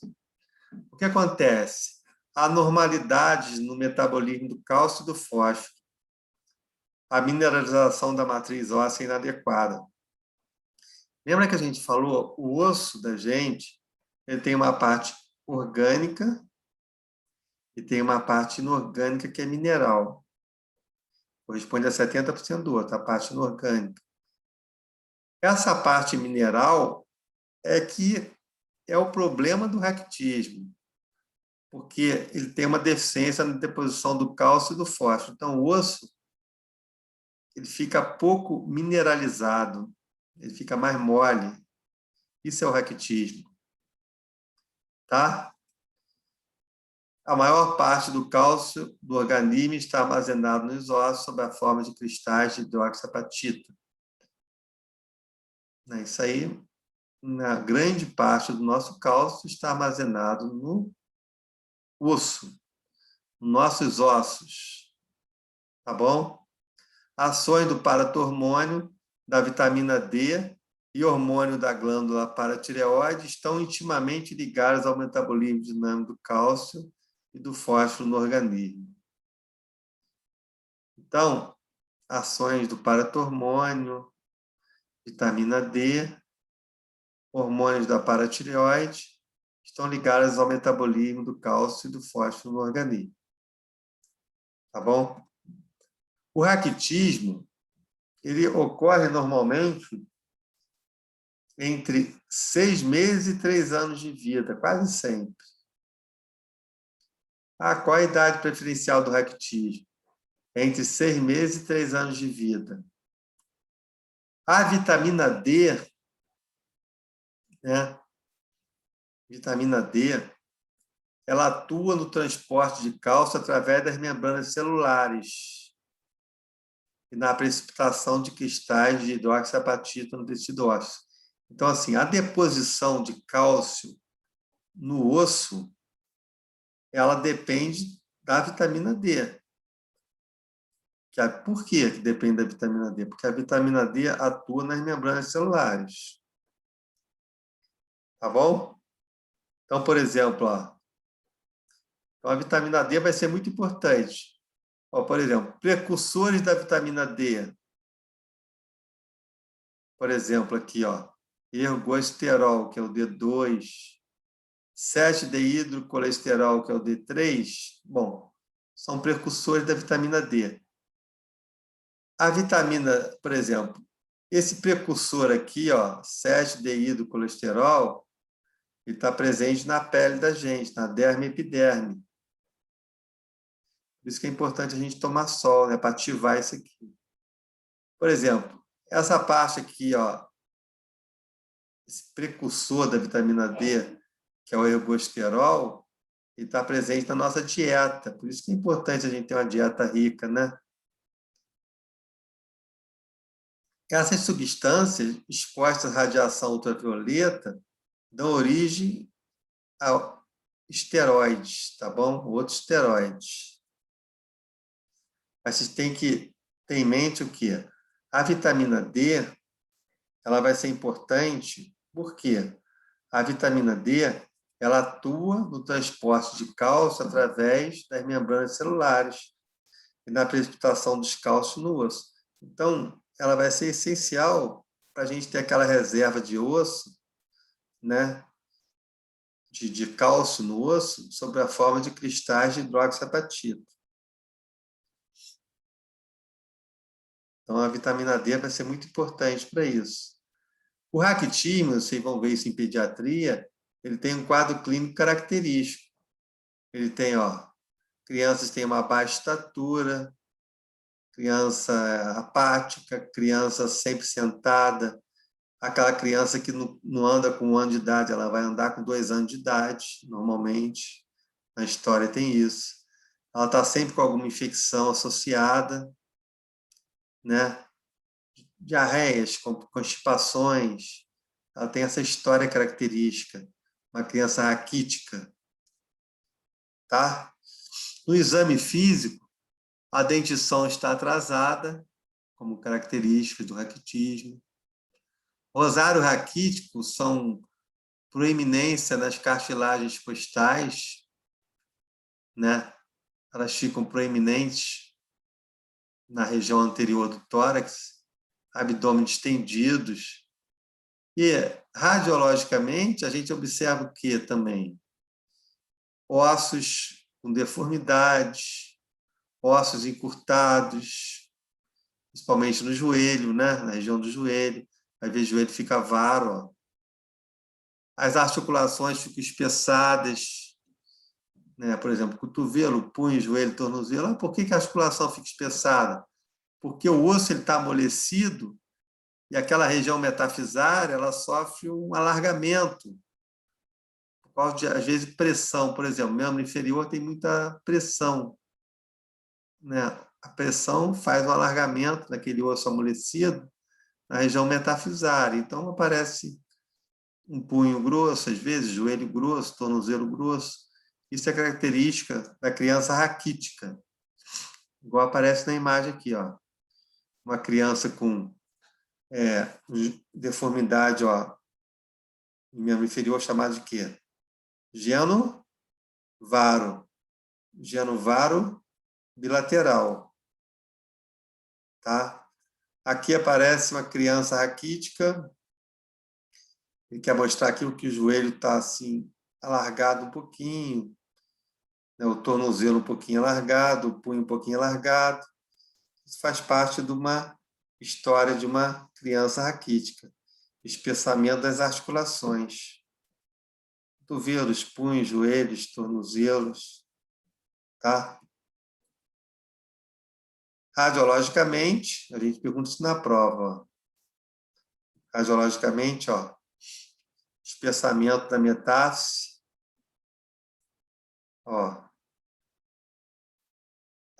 O que acontece? Anormalidades no metabolismo do cálcio e do fósforo. A mineralização da matriz óssea inadequada. Lembra que a gente falou, o osso da gente, ele tem uma parte orgânica e tem uma parte inorgânica que é mineral. Corresponde a 70% do outro, a parte inorgânica. Essa parte mineral é que é o problema do raquitismo, porque ele tem uma deficiência na deposição do cálcio e do fósforo. Então, o osso ele fica pouco mineralizado, ele fica mais mole. Isso é o raquitismo. Tá? A maior parte do cálcio do organismo está armazenado nos ossos sob a forma de cristais de hidroxiapatita. Isso aí, na grande parte do nosso cálcio, está armazenado no osso, nos nossos ossos. Tá bom? Ações do paratormônio da vitamina D e hormônio da glândula paratireoide estão intimamente ligados ao metabolismo dinâmico do cálcio e do fósforo no organismo. Então, ações do paratormônio, vitamina D, hormônios da paratireoide estão ligados ao metabolismo do cálcio e do fósforo no organismo. Tá bom? O raquitismo, ele ocorre normalmente entre 6 meses e 3 anos de vida, quase sempre. Qual a idade preferencial do raquitismo? Entre 6 meses e 3 anos de vida. A vitamina D, né? Vitamina D, ela atua no transporte de cálcio através das membranas celulares e na precipitação de cristais de hidroxiapatita no tecido ósseo. Então, assim, a deposição de cálcio no osso, ela depende da vitamina D. Por que depende da vitamina D? Porque a vitamina D atua nas membranas celulares. Tá bom? Então, por exemplo, então a vitamina D vai ser muito importante. Por exemplo, precursores da vitamina D. Por exemplo, aqui, ergosterol, que é o D2, 7-dehidrocolesterol, que é o D3, bom, são precursores da vitamina D. A vitamina, por exemplo, esse precursor aqui, 7-dehidrocolesterol, ele está presente na pele da gente, na derme e epiderme. Por isso que é importante a gente tomar sol, né, para ativar isso aqui. Por exemplo, essa parte aqui, esse precursor da vitamina D, que é o ergosterol, ele está presente na nossa dieta. Por isso que é importante a gente ter uma dieta rica, né? Essas substâncias expostas à radiação ultravioleta dão origem a esteroides, tá bom? Outros esteroides. Mas vocês têm que ter em mente o quê? A vitamina D, ela vai ser importante, por quê? A vitamina D, ela atua no transporte de cálcio através das membranas celulares e na precipitação dos cálcios no osso. Então, ela vai ser essencial para a gente ter aquela reserva de osso, né, de cálcio no osso, sob a forma de cristais de hidroxiapatita. Então, a vitamina D vai ser muito importante para isso. O raquitismo, vocês vão ver isso em pediatria, ele tem um quadro clínico característico. Ele tem, crianças têm uma baixa estatura, criança apática, criança sempre sentada, aquela criança que não anda com 1 ano de idade, ela vai andar com 2 anos de idade, normalmente. Na história tem isso. Ela está sempre com alguma infecção associada, né? Diarreias, constipações. Ela tem essa história característica. Uma criança raquítica. Tá? No exame físico, a dentição está atrasada, como característica do raquitismo. Rosário raquítico são proeminência nas cartilagens costais, né? Elas ficam proeminentes na região anterior do tórax, abdômen distendidos. E, radiologicamente, a gente observa o que também? Ossos com deformidades, ossos encurtados, principalmente no joelho, né? Na região do joelho. Às vezes o joelho fica varo. As articulações ficam espessadas, né? Por exemplo, cotovelo, punho, joelho, tornozelo. Por que a articulação fica espessada? Porque o osso está amolecido e aquela região metafisária ela sofre um alargamento, por causa de, às vezes, pressão. Por exemplo, o membro inferior tem muita pressão, né? A pressão faz um alargamento daquele osso amolecido na região metafisária. Então, aparece um punho grosso, às vezes, joelho grosso, tornozelo grosso. Isso é característica da criança raquítica, igual aparece na imagem aqui, Uma criança com deformidade, ó, em membro inferior, chamada de quê? Geno varo bilateral, tá? Aqui aparece uma criança raquítica. Ele quer mostrar aqui que o joelho está assim alargado um pouquinho, né? O tornozelo um pouquinho alargado, o punho um pouquinho alargado. Isso faz parte de uma história de uma criança raquítica. Espessamento das articulações. Cotovelos, punhos, joelhos, tornozelos, tá? Radiologicamente, a gente pergunta isso na prova, ó. Radiologicamente, ó, espessamento da metáfise, ó.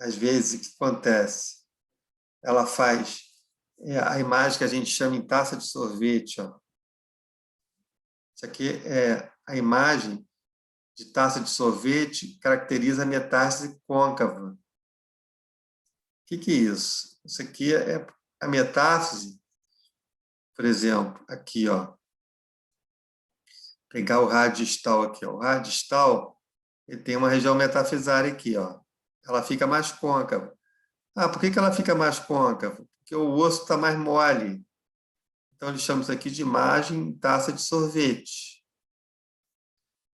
Às vezes, o que acontece? Ela faz a imagem que a gente chama em taça de sorvete, ó. Isso aqui é a imagem de taça de sorvete, caracteriza a metáfise côncava. O que é isso? Isso aqui é a metáfise, por exemplo, aqui, ó. Pegar o rádio distal aqui, ó. O rádio distal, ele tem uma região metafisária aqui, ó. Ela fica mais côncava. Ah, por que ela fica mais côncava? Porque o osso está mais mole. Então, eles chamam isso aqui de imagem em taça de sorvete.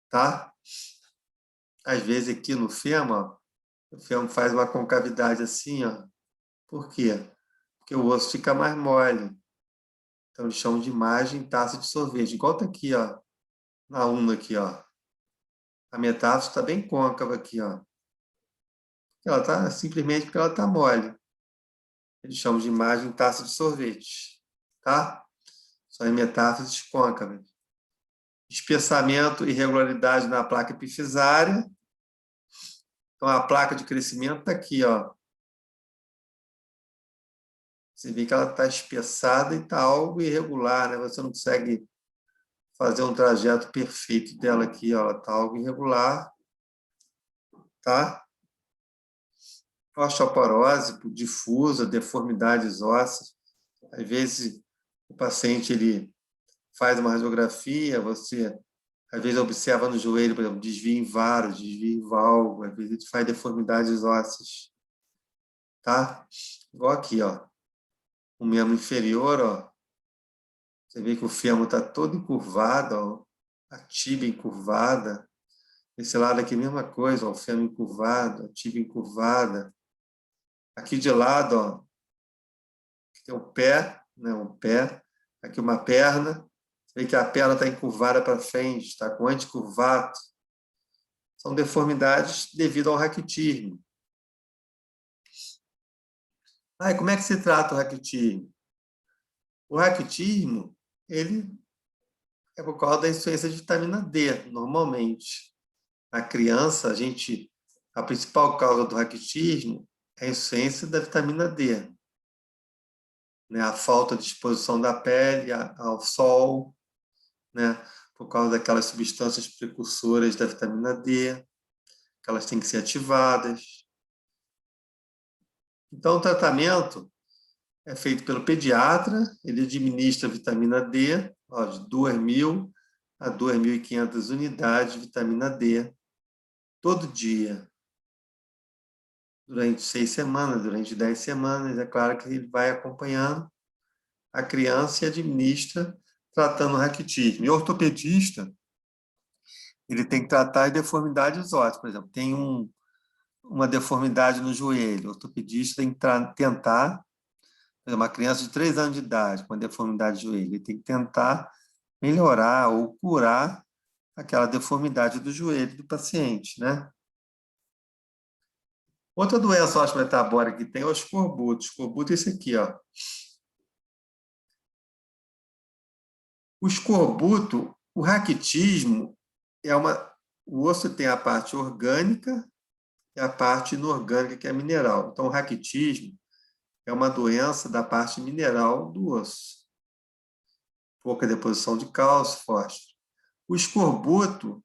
Tá? Às vezes, aqui no fêmur, ó, o fêmur faz uma concavidade assim, ó. Por quê? Porque o osso fica mais mole. Então, eles chamam de imagem em taça de sorvete. Igual está aqui, ó, na una aqui, ó. A metáfise está bem côncava aqui, ó. Ela está simplesmente porque ela está mole. Eles chamam de imagem em taça de sorvete. Tá? São as metáfises côncavas. Espessamento e irregularidade na placa epifisária. Então, a placa de crescimento está aqui, ó. Você vê que ela está espessada e está algo irregular, né? Você não consegue fazer um trajeto perfeito dela aqui, ó. Ela está algo irregular, tá? Osteoporose difusa, deformidades ósseas. Às vezes, o paciente ele faz uma radiografia, você às vezes observa no joelho, por exemplo, desvio em varo, desvio em valgo, às vezes faz deformidades ósseas, tá? Igual aqui, ó. O membro inferior, ó. Você vê que o fêmur está todo encurvado, ó. A tíbia encurvada. Esse lado aqui, mesma coisa, ó. O fêmur encurvado, a tíbia encurvada. Aqui de lado, ó, tem o pé, né? Um pé. Aqui uma perna. Você vê que a perna está encurvada para frente, está com anticurvato. São deformidades devido ao raquitismo. Ah, e como é que se trata o raquitismo? O raquitismo, ele é por causa da insuficiência de vitamina D, normalmente. Na criança, a principal causa do raquitismo é a insuficiência da vitamina D, né? A falta de exposição da pele ao sol, né? Por causa daquelas substâncias precursoras da vitamina D, que elas têm que ser ativadas. Então, o tratamento é feito pelo pediatra, ele administra vitamina D, ó, de 2.000 a 2.500 unidades de vitamina D, todo dia. Durante 6 semanas, durante 10 semanas, é claro que ele vai acompanhando a criança e administra, tratando o raquitismo. E o ortopedista, ele tem que tratar as deformidades ósseas. Por exemplo, tem uma deformidade no joelho. O ortopedista tem que tentar, uma criança de 3 anos de idade com uma deformidade de joelho, ele tem que tentar melhorar ou curar aquela deformidade do joelho do paciente, né? Outra doença osteometabólica que tem é o escorbuto. Escorbuto é esse aqui, ó. O escorbuto, o raquitismo, o osso tem a parte orgânica e a parte inorgânica, que é mineral. Então, o raquitismo é uma doença da parte mineral do osso. Pouca deposição de cálcio, fósforo. O escorbuto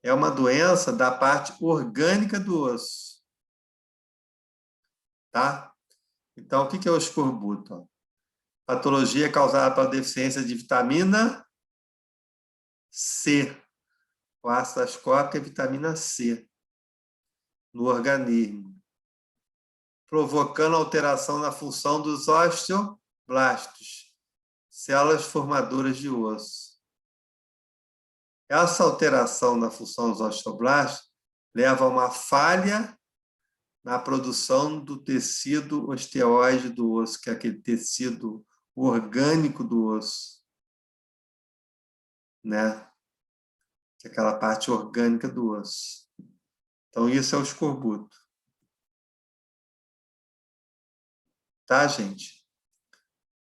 é uma doença da parte orgânica do osso. Tá? Então, o que é o escorbuto? Patologia causada pela deficiência de vitamina C. O ácido ascórbico é vitamina C no organismo, provocando alteração na função dos osteoblastos, células formadoras de osso. Essa alteração na função dos osteoblastos leva a uma falha na produção do tecido osteoide do osso, que é aquele tecido orgânico do osso, né? Que é aquela parte orgânica do osso. Então, isso é o escorbuto. Tá, gente?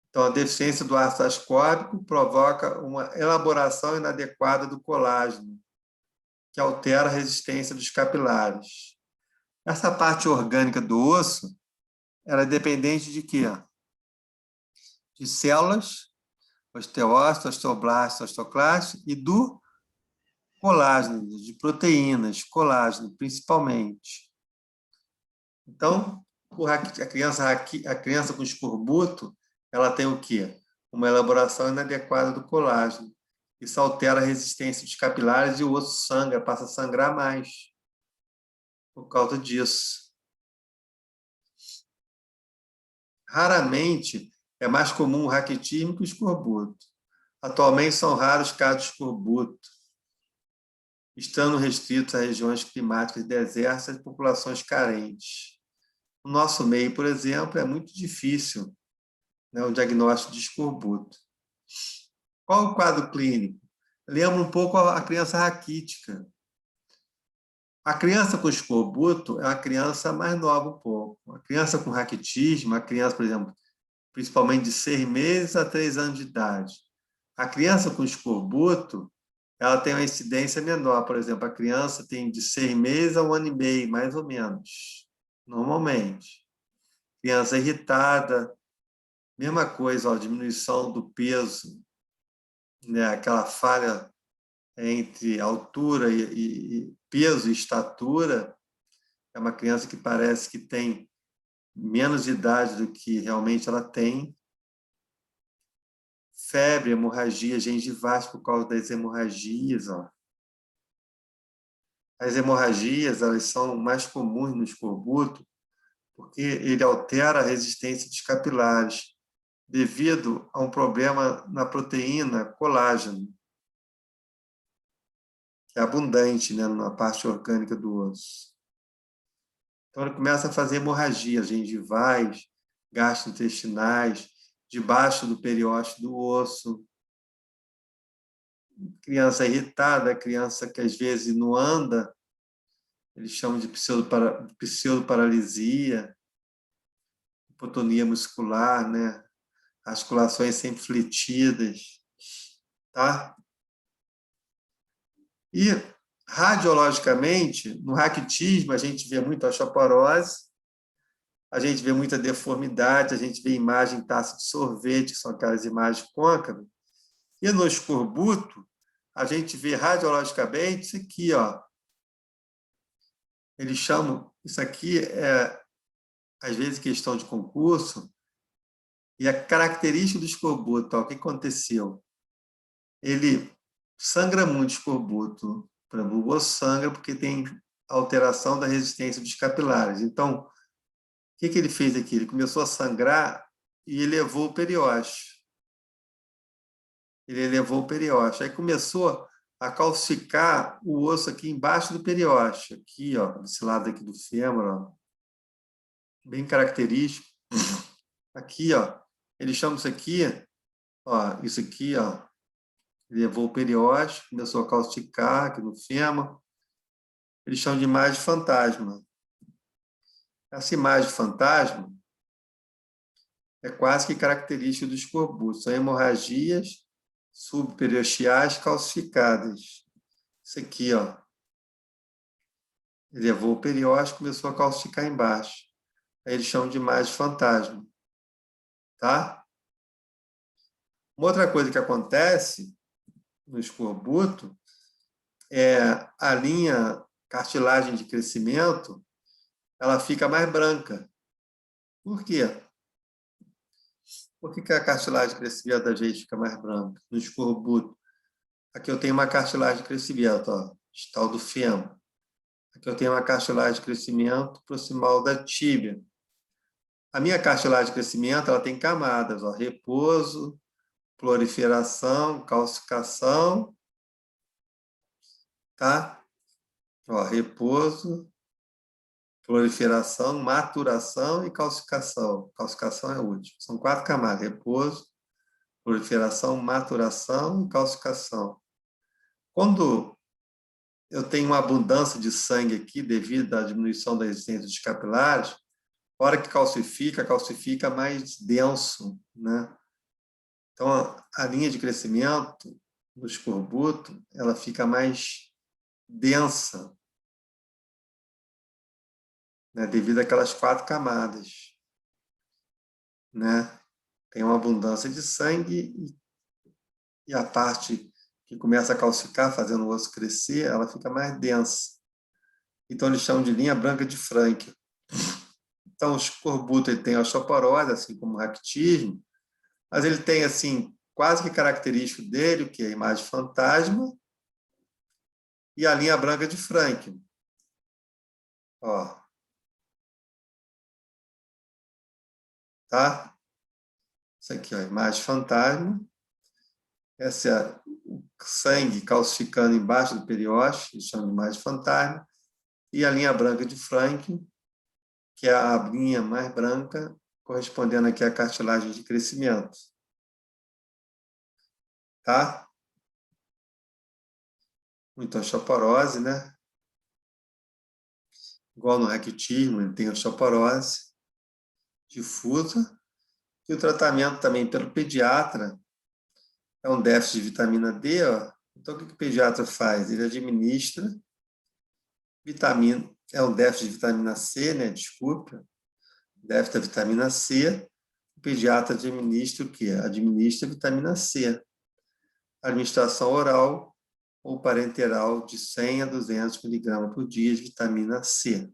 Então, a deficiência do ácido ascórbico provoca uma elaboração inadequada do colágeno, que altera a resistência dos capilares. Essa parte orgânica do osso, ela é dependente de quê? De células, osteócitos, osteoblastos, osteoclastos, e do colágeno, de proteínas, colágeno, principalmente. Então, a criança com escorbuto, ela tem o quê? Uma elaboração inadequada do colágeno. Isso altera a resistência dos capilares e o osso sangra, passa a sangrar mais por causa disso. Raramente é mais comum o raquitismo que o escorbuto. Atualmente são raros casos de escorbuto, estando restritos a regiões climáticas desertas e populações carentes. No nosso meio, por exemplo, é muito difícil, né, o diagnóstico de escorbuto. Qual o quadro clínico? Lembra um pouco a criança raquítica. A criança com escorbuto é uma criança mais nova um pouco. A criança com raquitismo, a criança, por exemplo, principalmente de 6 meses a 3 anos de idade. A criança com escorbuto, ela tem uma incidência menor. Por exemplo, a criança tem de 6 meses a 1 ano e meio, mais ou menos, normalmente. Criança irritada, mesma coisa, ó, diminuição do peso, né? Aquela falha entre altura e peso e estatura. É uma criança que parece que tem menos idade do que realmente ela tem. Febre, hemorragia gengivais por causa das hemorragias. Ó. As hemorragias, elas são mais comuns no escorbuto porque ele altera a resistência dos capilares devido a um problema na proteína colágeno, que é abundante, né, na parte orgânica do osso. Então, ele começa a fazer hemorragias gengivais, gastrointestinais, debaixo do periósteo do osso. Criança irritada, criança que às vezes não anda, eles chamam de pseudoparalisia, hipotonia muscular, né? Articulações sempre fletidas, tá? E, radiologicamente, no raquitismo, a gente vê muita osteoporose, a gente vê muita deformidade, a gente vê imagem em taça de sorvete, que são aquelas imagens côncavas. E no escorbuto, a gente vê radiologicamente isso aqui, ó. Eles chamam, isso aqui é, às vezes, questão de concurso, e a característica do escorbuto, ó, o que aconteceu? Ele sangra muito, escorbuto. Por exemplo, o osso sangra porque tem alteração da resistência dos capilares. Então, o que ele fez aqui? Ele começou a sangrar e elevou o periósteo. Ele elevou o periósteo. Aí começou a calcificar o osso aqui embaixo do periósteo. Aqui, ó, desse lado aqui do fêmur, ó. Bem característico. Aqui, ó, eles chamam isso aqui, ó, elevou o periósteo, começou a calcificar aqui no fêmur. Eles chamam de imagem fantasma. Essa imagem fantasma é quase que característica do escorbuto. São hemorragias subperiosteais calcificadas. Isso aqui, ó. Elevou o periósteo, começou a calcificar embaixo. Aí eles chamam de imagem fantasma. Tá? Uma outra coisa que acontece no escorbuto é a linha cartilagem de crescimento, ela fica mais branca. Por quê? Por que a cartilagem de crescimento da gente fica mais branca? No escorbuto. Aqui eu tenho uma cartilagem de crescimento, ó, distal do fêmur. Aqui eu tenho uma cartilagem de crescimento proximal da tíbia. A minha cartilagem de crescimento ela tem camadas, ó, repouso, proliferação, calcificação, tá? Ó, repouso, proliferação, maturação e calcificação. Calcificação é útil. São 4 camadas: repouso, proliferação, maturação e calcificação. Quando eu tenho uma abundância de sangue aqui devido à diminuição da existência dos capilares, a hora que calcifica mais denso, né? Então, a linha de crescimento do escorbuto, ela fica mais densa, né? Devido àquelas 4 camadas, né? Tem uma abundância de sangue e a parte que começa a calcificar, fazendo o osso crescer, ela fica mais densa. Então, eles chamam de linha branca de Frank. Então, o escorbuto ele tem a osteoporose, assim como o raquitismo, mas ele tem, assim, quase que característico dele, o que é a imagem fantasma e a linha branca de Frank. Ó. Tá? Isso aqui, ó, imagem fantasma. Essa é o sangue calcificando embaixo do periósteo, chama de imagem fantasma. E a linha branca de Frank, que é a linha mais branca, correspondendo aqui à cartilagem de crescimento. Tá? Então, osteoporose, né? Igual no raquitismo, ele tem osteoporose difusa. E o tratamento também pelo pediatra é um déficit de vitamina D. Ó. Então, o que o pediatra faz? Ele administra vitamina, é um déficit de vitamina C, né? Desculpa, déficit da vitamina C. O pediatra administra o quê? Administra vitamina C. Administração oral ou parenteral de 100 a 200 miligramas por dia de vitamina C.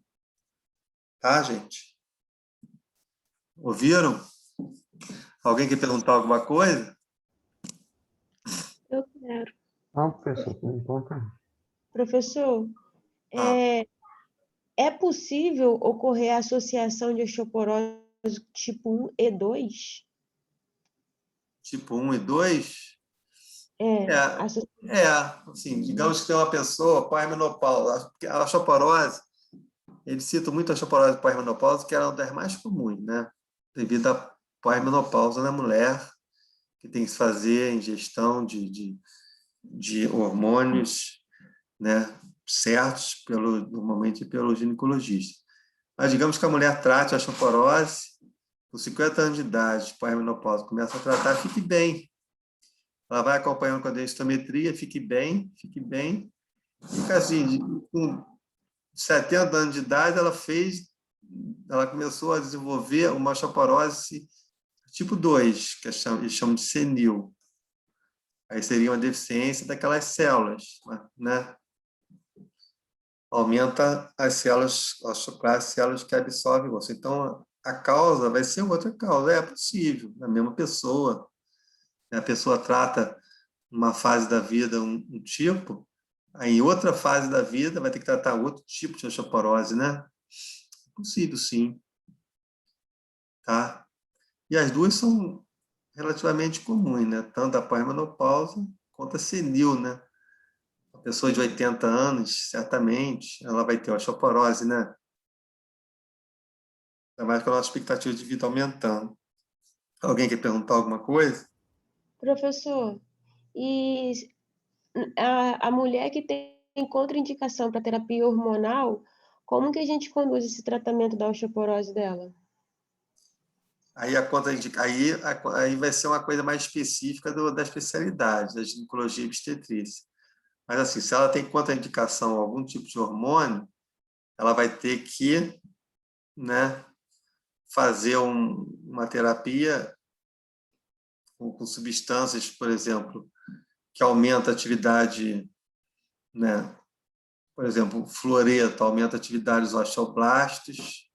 Tá, gente? Ouviram? Alguém quer perguntar alguma coisa? Eu quero. Não, professor, não importa. Professor, é possível ocorrer a associação de osteoporose tipo 1 e 2? Tipo 1 e 2? É, Assim, digamos que tem uma pessoa pós-menopausa, a osteoporose, eles citam muito a osteoporose pós-menopausa, que é uma das mais comuns, né? Devido à pós-menopausa na mulher, que tem que se fazer ingestão de hormônios, né, certos, normalmente pelo ginecologista. Mas digamos que a mulher trate a osteoporose, com 50 anos de idade, pós-menopausa, começa a tratar, fique bem. Ela vai acompanhando com a densitometria, fique bem. Fica assim, com 70 anos de idade, ela começou a desenvolver uma osteoporose tipo 2, que eles chamam de senil. Aí seria uma deficiência daquelas células, né? Aumenta as células, as células que absorvem o osso. Então, a causa vai ser outra causa. É possível, na mesma pessoa. A pessoa trata uma fase da vida um tipo, aí em outra fase da vida vai ter que tratar outro tipo de osteoporose, né? É possível, sim. Tá? E as duas são relativamente comuns, né? Tanto a pós-menopausa quanto a senil, né? A pessoa de 80 anos, certamente, ela vai ter osteoporose, né? Ainda mais com a nossa expectativa de vida aumentando. Alguém quer perguntar alguma coisa? professor, e a mulher que tem contraindicação para terapia hormonal, como que a gente conduz esse tratamento da osteoporose dela? Aí vai ser uma coisa mais específica da especialidade, da ginecologia e obstetrícia. Mas, assim, se ela tem contraindicação a algum tipo de hormônio, ela vai ter que, né, fazer uma terapia com substâncias, por exemplo, que aumenta a atividade, né? Por exemplo, o fluoreto aumenta a atividade dos osteoblastos,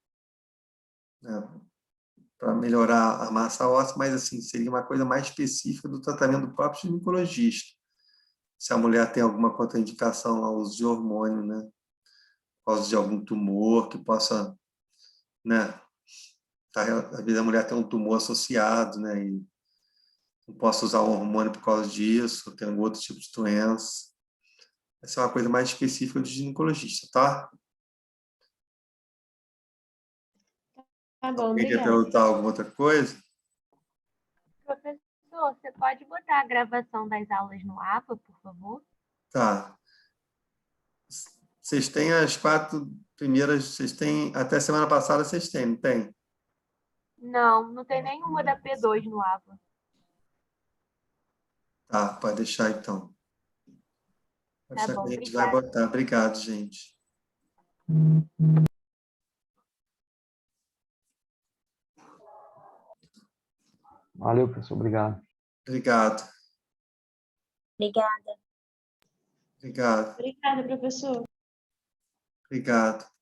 né? para melhorar a massa óssea, mas assim, seria uma coisa mais específica do tratamento do próprio ginecologista. Se a mulher tem alguma contraindicação ao uso de hormônio, né? Por causa de algum tumor que possa, né? Às vezes a mulher tem um tumor associado, né? E não posso usar o hormônio por causa disso, tem um outro tipo de doença. Essa é uma coisa mais específica do ginecologista, tá? Tá bom, Alguém quer obrigada. perguntar alguma outra coisa? Professor, você pode botar a gravação das aulas no APA, por favor? Tá. Vocês têm as 4 primeiras, vocês têm, até semana passada vocês têm, não tem? Não, não tem nenhuma da P2 no APA. Tá, pode deixar então. Pode Tá deixar bom, que a gente vai obrigada. botar. Obrigado, gente. Valeu, professor. Obrigado. Obrigado. Obrigada. Obrigado. Obrigada, professor. Obrigado.